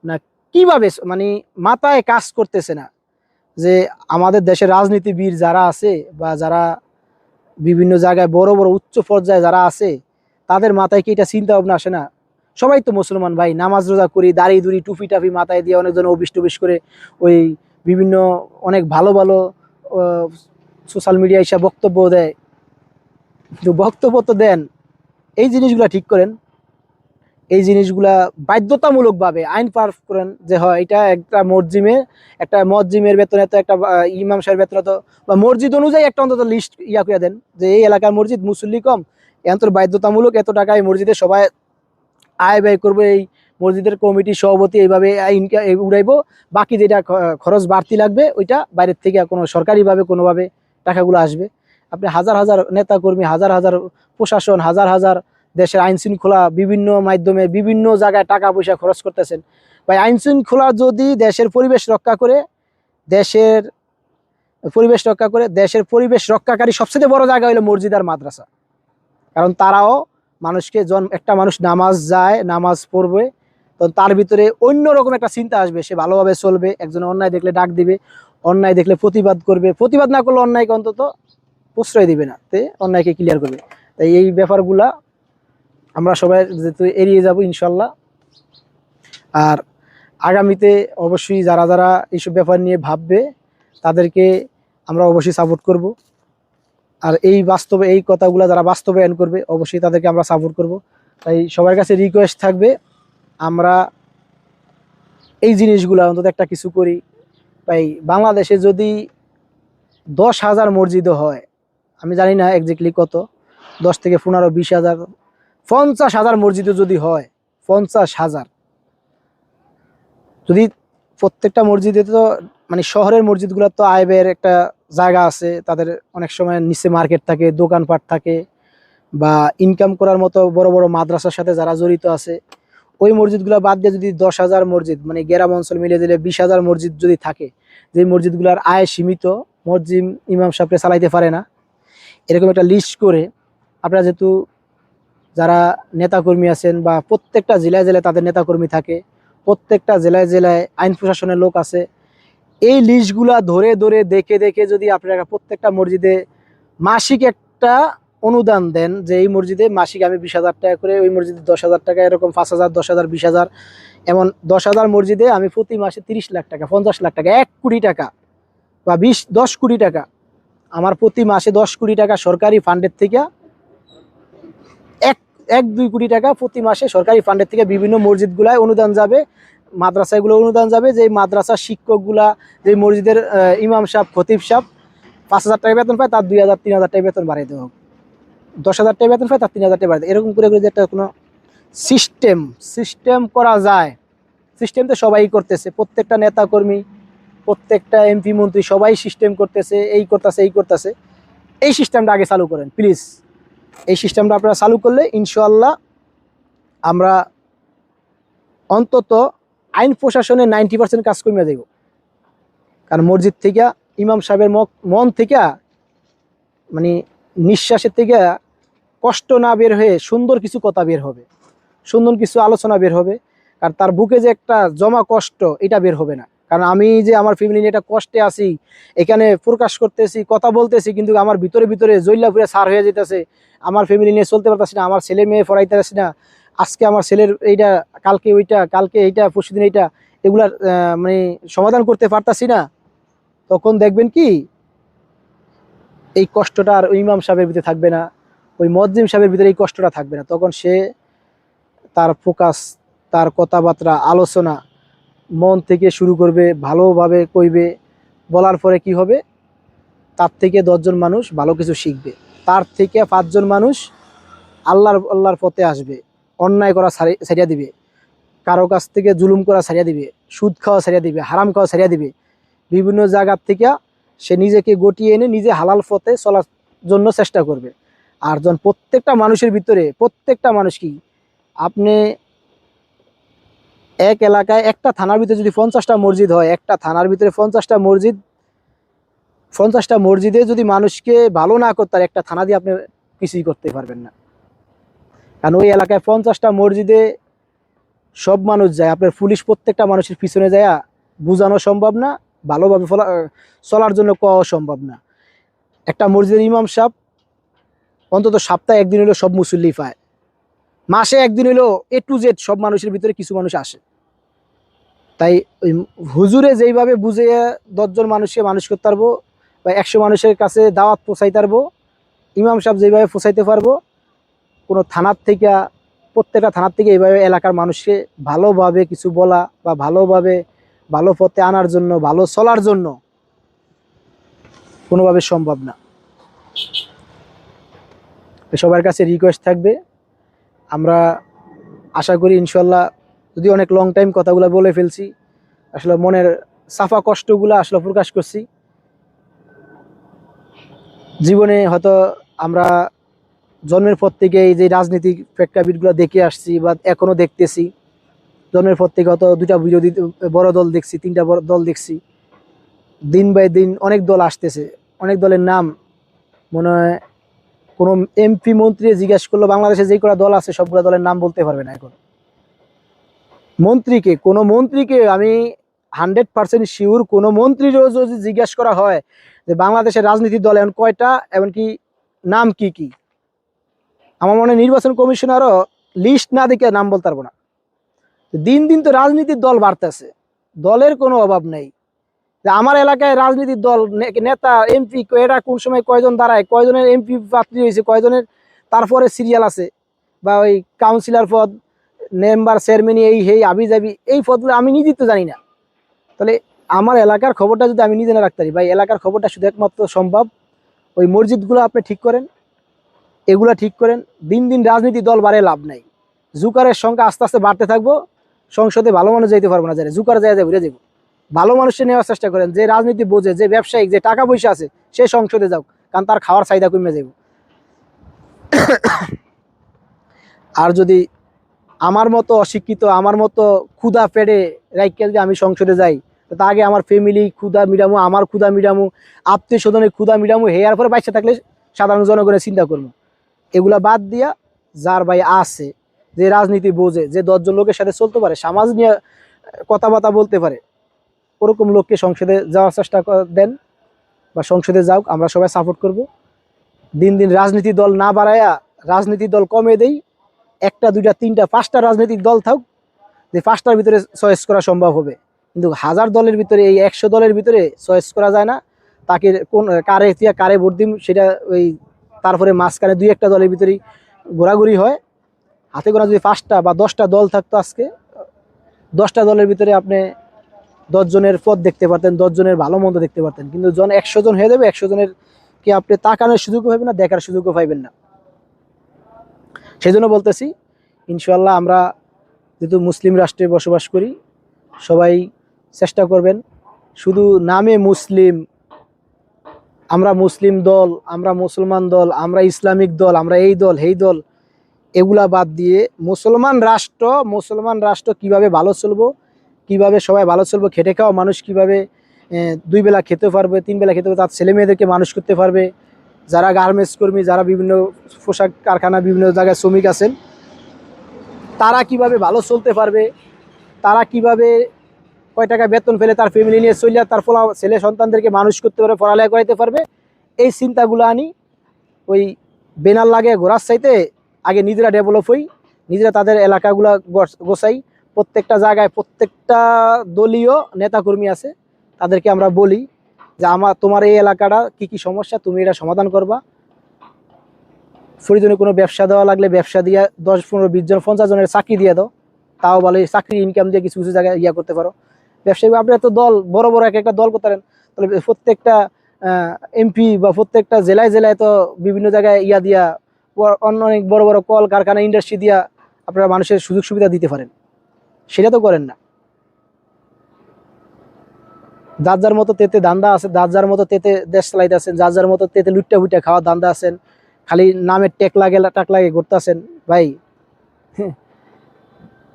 না কিভাবে, মানে মাথায় কাজ করতেছে না যে আমাদের দেশের রাজনীতিবিদ যারা আছে বা যারা বিভিন্ন জায়গায় বড় বড় উচ্চ পর্যায়ে যারা আছে, তাদের মাথায় কি এটা চিন্তা ভাবনা আসে না? সবাই তো মুসলমান ভাই, নামাজ রোজা করি, দাড়ি দুড়ি টুপি টাপি মাথায় দিয়ে অনেকজন অবিষ্ট করে ওই বিভিন্ন অনেক ভালো ভালো সোশ্যাল মিডিয়া এসে বক্তব্য দেয়, কিন্তু বক্তব্য তো দেন, এই জিনিসগুলা ঠিক করেন, এই জিনিসগুলা বাধ্যতামূলকভাবে আইন পাস করেন যে হয় এটা একটা মসজিদের বেতন এত, একটা ইমাম সাহেবের বেতন এত, বা মসজিদ অনুযায়ী একটা অন্তত লিস্ট করে দেন যে এই এলাকার মসজিদ মুসল্লি কম, এত বাধ্যতামূলক এত টাকা এই মসজিদে সবাই আয় ব্যয় করবো, এই মসজিদের কমিটির সভাপতি এইভাবে উড়াইবো, বাকি যেটা খরচ বাড়তি লাগবে ওইটা বাইরের থেকে কোনো সরকারিভাবে কোনোভাবে টাকাগুলো আসবে। আপনি হাজার হাজার নেতা কর্মী, হাজার হাজার প্রশাসন, হাজার হাজার দেশের আইন শৃঙ্খলা বিভিন্ন মাধ্যমে বিভিন্ন জায়গায় টাকা পয়সা খরচ করতেছেন ভাই। আইন শৃঙ্খলা যদি দেশের পরিবেশ রক্ষা করে, দেশের দেশের পরিবেশ রক্ষাকারী সবচেয়ে বড় জায়গা হলো মসজিদ আর মাদ্রাসা, কারণ তারাও মানুষকে একটা মানুষ নামাজ যায়, নামাজ পড়বে, তো তার ভিতরে অন্যরকম একটা চিন্তা আসবে, সে ভালোভাবে চলবে, একজন অন্যায় দেখলে ডাক দিবে, অন্যায় দেখলে প্রতিবাদ করবে, প্রতিবাদ না করলে অন্যায়কে অন্তত প্রশ্রয় দিবে না, তে অন্যায়কে ক্লিয়ার করবে। তাই এই ব্যাপারগুলা আমরা সবাই যেহেতু এড়িয়ে যাব ইনশাল্লাহ। আর আগামীতে অবশ্যই যারা যারা এইসব ব্যাপার নিয়ে ভাববে তাদেরকে আমরা অবশ্যই সাপোর্ট করব, আর এই কথাগুলো যারা বাস্তবায়ন করবে অবশ্যই তাদেরকে আমরা সাপোর্ট করব। তাই সবার কাছে রিকোয়েস্ট থাকবে আমরা এই জিনিসগুলো অন্তত একটা কিছু করি। তাই বাংলাদেশে যদি 10,000 মসজিদও হয়, আমি জানি না এক্স্যাক্টলি কত, 10 থেকে 15, 20,000, 50,000 মসজিদও যদি হয়, 50,000 যদি প্রত্যেকটা মসজিদে তো মানে শহরের মসজিদগুলোর তো আয় ব্যয়ের একটা জায়গা আছে, তাদের অনেক সময় নিচে মার্কেট থাকে, দোকানপাট থাকে, বা ইনকাম করার মতো বড় বড় মাদ্রাসার সাথে যারা জড়িত আছে, ওই মসজিদগুলো বাদ দিয়ে যদি 10,000 মসজিদ মানে গ্রাম অঞ্চল মিলিয়ে দিলে 20,000 মসজিদ যদি থাকে, যে মসজিদগুলোর আয় সীমিত, মসজিদ ইমাম সাহেবরা চালাইতে পারে না, এরকম একটা লিস্ট করে আপনারা যেহেতু যারা নেতাকর্মী আছেন বা প্রত্যেকটা জেলায় জেলায় তাদের নেতাকর্মী থাকে, প্রত্যেকটা জেলায় জেলায় আইন প্রশাসনের লোক আছে, এই লিস্টগুলা ধরে ধরে দেখে দেখে যদি আপনারা প্রত্যেকটা মসজিদে মাসিক একটা অনুদান দেন, যে এই মসজিদে মাসিক আমি 20,000 টাকা করে, ওই মসজিদে 10,000 টাকা, এরকম 5,000, 10,000, 20,000, এমন 10,000 মসজিদে আমি প্রতি মাসে 30 লাখ টাকা, 50 লাখ টাকা, 1 কোটি টাকা বা 10 কোটি টাকা, আমার প্রতি মাসে 10 কোটি টাকা সরকারি ফান্ডের থেকে, এক 1-2 কোটি টাকা প্রতি মাসে সরকারি ফান্ডের থেকে বিভিন্ন মসজিদগুলায় অনুদান যাবে, মাদ্রাসাগুলো অনুদান যাবে, যে মাদ্রাসার শিক্ষকগুলা, যে মসজিদের ইমাম সাহেব, খতিব সাহেব 5,000 টাকা বেতন পায়, তার 2,000, 3,000 টাকা বেতন বাড়িয়ে দেওয়া হোক, 10,000 টাকা বেতন পায়, তার 3,000 টাকা বাড়িয়ে দেয়, এরকম করে করে যে একটা কোনো সিস্টেম করা যায়। সিস্টেম তো সবাই করতেছে, প্রত্যেকটা নেতা কর্মী, প্রত্যেকটা এমপি মন্ত্রী সবাই সিস্টেম করতেছে, এই করতেছে এই করতেছে, এই সিস্টেমটা আগে চালু করেন প্লিজ। এই সিস্টেমটা আপনারা চালু করলে ইনশাআল্লাহ আমরা অন্তত আইন প্রশাসনে 90% কাজ কমে যাব। কারণ মসজিদ থেকে ইমাম সাহেবের মন থেকে মানে নিঃশ্বাসের থেকে কষ্ট না বের হয়ে সুন্দর কিছু কথা বের হবে, সুন্দর কিছু আলোচনা বের হবে। আর তার বুকে যে একটা জমা কষ্ট, এটা বের হবে না। কারণ আমি যে আমার ফ্যামিলি নিয়ে একটা কষ্টে আছি, এখানে প্রকাশ করতেছি, কথা বলতেছি, কিন্তু আমার ভিতরে ভিতরে জৈল্লা ফুরে সার হয়ে যেতেছে, আমার ফ্যামিলি নিয়ে চলতে পারতেছি না, আমার ছেলে মেয়ে পড়াইতে পারছি না, আজকে আমার ছেলের এইটা, কালকে ওইটা, কালকে এইটা, পরশুদিন এইটা, এগুলার মানে সমাধান করতে পারতাছি না, তখন দেখবেন কি এই কষ্টটা আর ওই ইমাম সাহেবের ভিতরে থাকবে না, ওই মুয়াজ্জিম সাহেবের ভিতরে এই কষ্টটা থাকবে না। তখন সে তার ফোকাস, তার কথাবার্তা, আলোচনা মন থেকে শুরু করবে, ভালোভাবে কইবে, বলার পরে কি হবে, তার থেকে 10 জন মানুষ ভালো কিছু শিখবে, তার থেকে 5 জন মানুষ আল্লাহর পথে আসবে, অন্যায় করা ছাড়িয়ে দিবে, কারো কাছ থেকে জুলুম করা ছাড়িয়ে দিবে, সুদ খাওয়া ছাড়িয়ে দিবে, হারাম খাওয়া ছাড়িয়ে দিবে, বিভিন্ন জায়গার থেকে সে নিজেকে গটিয়ে এনে নিজে হালাল পথে চলার জন্য চেষ্টা করবে। আর যখন প্রত্যেকটা মানুষের ভিতরে, প্রত্যেকটা মানুষ কি, আপনি এক এলাকায় একটা থানার ভিতরে যদি 50টা মসজিদ হয়, একটা থানার ভিতরে 50টা মসজিদ, 50টা মসজিদে যদি মানুষকে ভালো না করতে, আর একটা থানা দিয়ে আপনি কিছুই করতে পারবেন না। কারণ ওই এলাকায় 50টা মসজিদে সব মানুষ যায়, আপনার পুলিশ প্রত্যেকটা মানুষের পিছনে যায় বোঝানো সম্ভব না, ভালোভাবে চলার জন্য কওয়া সম্ভব না। একটা মসজিদের ইমাম সাহেব অন্তত সপ্তাহে একদিন হলেও সব মুসল্লি পায়, মাসে একদিন হলেও A to Z সব মানুষের ভিতরে কিছু মানুষ আসে। তাই ওই হুজুরে যেইভাবে বুঝে 10 জন মানুষকে মানুষ করতে পারবো, বা 100 মানুষের কাছে দাওয়াত পৌঁছাইতে পারবো, ইমাম সাহেব যেইভাবে পৌঁছাইতে পারবো, কোনো থানার থেকে, প্রত্যেকটা থানার থেকে এইভাবে এলাকার মানুষকে ভালোভাবে কিছু বলা বা ভালোভাবে ভালো পথে আনার জন্য, ভালো চলার জন্য কোনোভাবে সম্ভব না। সবার কাছে রিকোয়েস্ট থাকবে, আমরা আশা করি ইনশাল্লাহ, যদি অনেক লং টাইম কথাগুলো বলে ফেলছি, আসলে মনের সাফা কষ্টগুলো আসলে প্রকাশ করছি। জীবনে হয়তো আমরা জন্মের পর থেকে এই যে রাজনীতিক প্রেক্ষাপটগুলো দেখে আসছি বা এখনো দেখতেছি, জন্মের পর থেকে হয়তো 2টা বিরোধী বড় দল দেখছি, 3টা বড় দল দেখছি, দিন বাই দিন অনেক দল আসতেছে, অনেক দলের নাম মনে হয় কোনো এমপি মন্ত্রী জিজ্ঞেস করলো বাংলাদেশে যে কটা দল আছে সবগুলো দলের নাম বলতে পারবে না। এখন কোনো মন্ত্রীকে আমি 100% শিওর, কোনো মন্ত্রীরও যদি জিজ্ঞেস করা হয় যে বাংলাদেশের রাজনীতির দল এখন কয়টা, এমনকি নাম কি কি, আমার মনে হয় নির্বাচন কমিশনারও লিস্ট না দেখে নাম বলতে পারবো না। দিন দিন তো রাজনীতির দল বাড়তেছে, দলের কোনো অভাব নেই। আমার এলাকায় রাজনীতির দল, নেতা, এমপি, এরা কোন সময় কয়জন দাঁড়ায়, কয়জনের এমপি প্রার্থী হয়েছে, কয়জনের তারপরে সিরিয়াল আছে, বা ওই কাউন্সিলর পদ, মেম্বার, চেয়ারম্যান, এই হেই আবি যাবি, এই পদগুলো আমি নিজেই তো জানি না। তাহলে আমার এলাকার খবরটা যদি আমি নিজে না রাখতে পারি, ভাই এলাকার খবরটা শুধু একমাত্র সম্ভব ওই মসজিদগুলো আপনি ঠিক করেন, এগুলা ঠিক করেন। দিন দিন রাজনীতি দল বাড়ে লাভ নাই, জুকারের সংখ্যা আস্তে আস্তে বাড়তে থাকবো, সংসদে ভালো মানুষ যাইতে পারবো না, জানে জুকার যায় ঘুরে যাবো। ভালো মানুষকে নেওয়ার চেষ্টা করেন, যে রাজনীতি বোঝে, যে ব্যবসায়িক, যে টাকা পয়সা আছে, সে সংসদে যাও, কারণ তার খাওয়ার চাহিদা কমে যাবে। আর যদি আমার মতো অশিক্ষিত, আমার মতো ক্ষুধা পেটে রাইখা যদি আমি সংসদে যাই, তো আগে আমার ফ্যামিলি ক্ষুধা মিটামু, আমার ক্ষুধা মিটামু, আত্মীয় স্বজনের ক্ষুধা মিটামু, হেয়ার পরে বাইসে থাকলে সাধারণ জনগণের চিন্তা করবো। এগুলা বাদ দিয়া যার ভাই আছে, যে রাজনীতি বোঝে, যে 10 জন লোকের সাথে চলতে পারে, সমাজ নিয়ে কথাবার্তা বলতে পারে, ওরকম লোককে সংসদে যাওয়ার চেষ্টা দেন, বা সংসদে যাও, আমরা সবাই সাপোর্ট করব। দিন দিন রাজনীতি দল না বাড়ায়া রাজনীতি দল কমে দেই, 1টা 2টা 3টা 5টা রাজনৈতিক দল থাক, যে 5টার ভিতরে চয়েস করা সম্ভব হবে। কিন্তু 1000 দলের ভিতরে, এই 100 দলের ভিতরে চয়েস করা যায় না। তাকে কোন কারে ভোট দিম সেটা ওই তারপরে মাঝখানে 2-1টা দলের ভিতরেই ঘোরাঘুরি হয়। হাতে গোনা যদি 5টা বা 10টা দল থাকতো, আজকে 10টা দলের ভিতরে আপনি 10 জনের পথ দেখতে পারতেন, 10 জনের ভালো মন্দ দেখতে পারতেন। কিন্তু 100 জন হয়ে যাবে, 100 জনের কি আপনি তাকানোর সুযোগও পাইবেন না, দেখার সুযোগও পাইবেন না। সেই জন্য বলতেছি, ইনশাল্লাহ আমরা যেহেতু মুসলিম রাষ্ট্রে বসবাস করি, সবাই চেষ্টা করবেন, শুধু নামে মুসলিম, আমরা মুসলিম দল, আমরা মুসলমান দল, আমরা ইসলামিক দল, আমরা এই দল এই দল, এগুলা বাদ দিয়ে মুসলমান রাষ্ট্র কিভাবে ভালো চলবো, কিভাবে সবাই ভালো চলবো, খেটে খাওয়া মানুষ কিভাবে 2 বেলা খেতে পারবে, 3 বেলা খেতে পারবে, তার ছেলে মেয়েদেরকে মানুষ করতে পারবে, যারা গার্মেন্টস কর্মী, যারা বিভিন্ন পোশাক কারখানা, বিভিন্ন জায়গায় শ্রমিক আছেন, তারা কিভাবে ভালো চলতে পারবে, তারা কিভাবে কয় টাকা বেতন ফেলে তার ফ্যামিলি নিয়ে চলে তার ছেলে সন্তানদেরকে মানুষ করতে পারবে, পড়ালেখা করাইতে পারবে, এই চিন্তাগুলো আনি। ওই বেনার লাগে ঘোরার চাইতে আগে নিজেরা ডেভেলপ হই, নিজেরা তাদের এলাকাগুলো গোছাই। প্রত্যেকটা জায়গায় প্রত্যেকটা দলীয় নেতাকর্মী আছে, তাদেরকে আমরা বলি যে তোমার এই এলাকাটা কি কি সমস্যা, তুমি এটা সমাধান করবা। প্রয়োজনে কোনো ব্যবসা দেওয়া লাগলে ব্যবসা দিয়ে 10, 15, 20 জন 50 জনের চাকরি দিয়ে দাও, তাও ভালো, চাকরি ইনকাম দিয়ে কিছু কিছু জায়গায় করতে পারো। ব্যবসায়ী আপনারা তো দল বড় বড় একটা দল করতে পারেন, তাহলে প্রত্যেকটা এমপি বা প্রত্যেকটা জেলায় জেলায় তো বিভিন্ন জায়গায় দিয়া অনেক বড় বড় কল কারখানা ইন্ডাস্ট্রি দিয়া আপনারা মানুষের সুযোগ সুবিধা দিতে পারেন, সেটা তো করেন না। যার যার মতো তেতে ধান্দা আছে, যার যার মতো তেতে দেশ চালাইতে আছেন, যার যার মতো তেতে লুটটা বুটটা খাওয়ার ধান্দা আছেন, খালি নামের টাক লাগে ঘুরতেছেন। ভাই,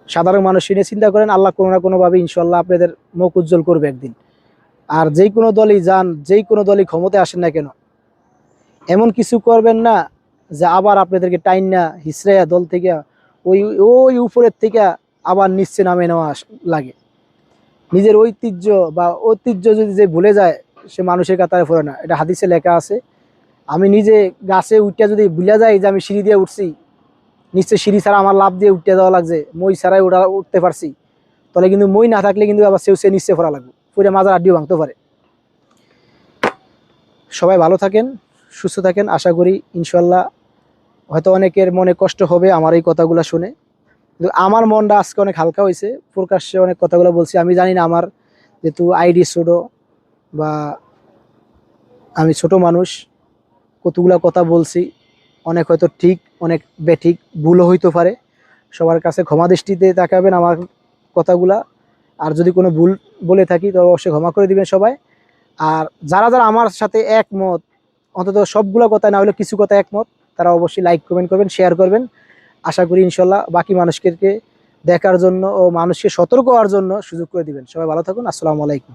সাধারণ মানুষ নিয়ে চিন্তা করেন, আল্লাহ কোনো না কোনোভাবে ইনশাল্লাহ আপনাদের মুখ উজ্জ্বল করবে একদিন। আর যেই কোনো দলই যান, যেই কোনো দলই ক্ষমতায় আসেন না কেন, এমন কিছু করবেন না যে আবার আপনাদেরকে টাইন না হিসড়াইয়া দল থেকে ওই ওই উপরের থেকে আবার নিচে নামে নেওয়া লাগে। নিজের ঐতিহ্য যদি যে ভুলে যায়, সে মানুষের কাতারে পড়ে না, এটা হাদিসে লেখা আছে। আমি নিজে গাছে উঠতে যদি ভুলে যাই যে আমি সিঁড়ি দিয়ে উঠছি, নিশ্চয় সিঁড়ি ছাড়া আমার লাভ দিয়ে উঠতে দেওয়া লাগছে, মই ছাড়াই উঠতে পারছি, তাহলে কিন্তু মই না থাকলে কিন্তু আবার সে নিশ্চয় পড়া লাগবে, পুরো মাজার আড্ডিও ভাঙতে পারে। সবাই ভালো থাকেন, সুস্থ থাকেন, আশা করি ইনশাল্লাহ। হয়তো অনেকের মনে কষ্ট হবে আমার এই কথাগুলো শুনে, কিন্তু আমার মনটা আজকে অনেক হালকা হয়েছে, প্রকাশ্যে অনেক কথাগুলো বলছি। আমি জানি না আমার যেহেতু আইডি ছোট, বা আমি ছোট মানুষ, কতগুলা কথা বলছি, অনেক হয়তো ঠিক, অনেক বেঠিক, ভুলও হইতে পারে। সবার কাছে ক্ষমা দৃষ্টিতে তাকাবেন আমার কথাগুলা। আর যদি কোনো ভুল বলে থাকি তবে অবশ্যই ক্ষমা করে দিবেন সবাই। আর যারা যারা আমার সাথে একমত, অন্তত সবগুলো কথা না হলে কিছু কথা একমত, তারা অবশ্যই লাইক কমেন্ট করবেন, শেয়ার করবেন। আশা করি ইনশাল্লাহ বাকি মানুষকে দেখার জন্য ও মানুষকে সতর্ক হওয়ার জন্য সুযোগ করে দিবেন। সবাই ভালো থাকুন, আসসালামু আলাইকুম।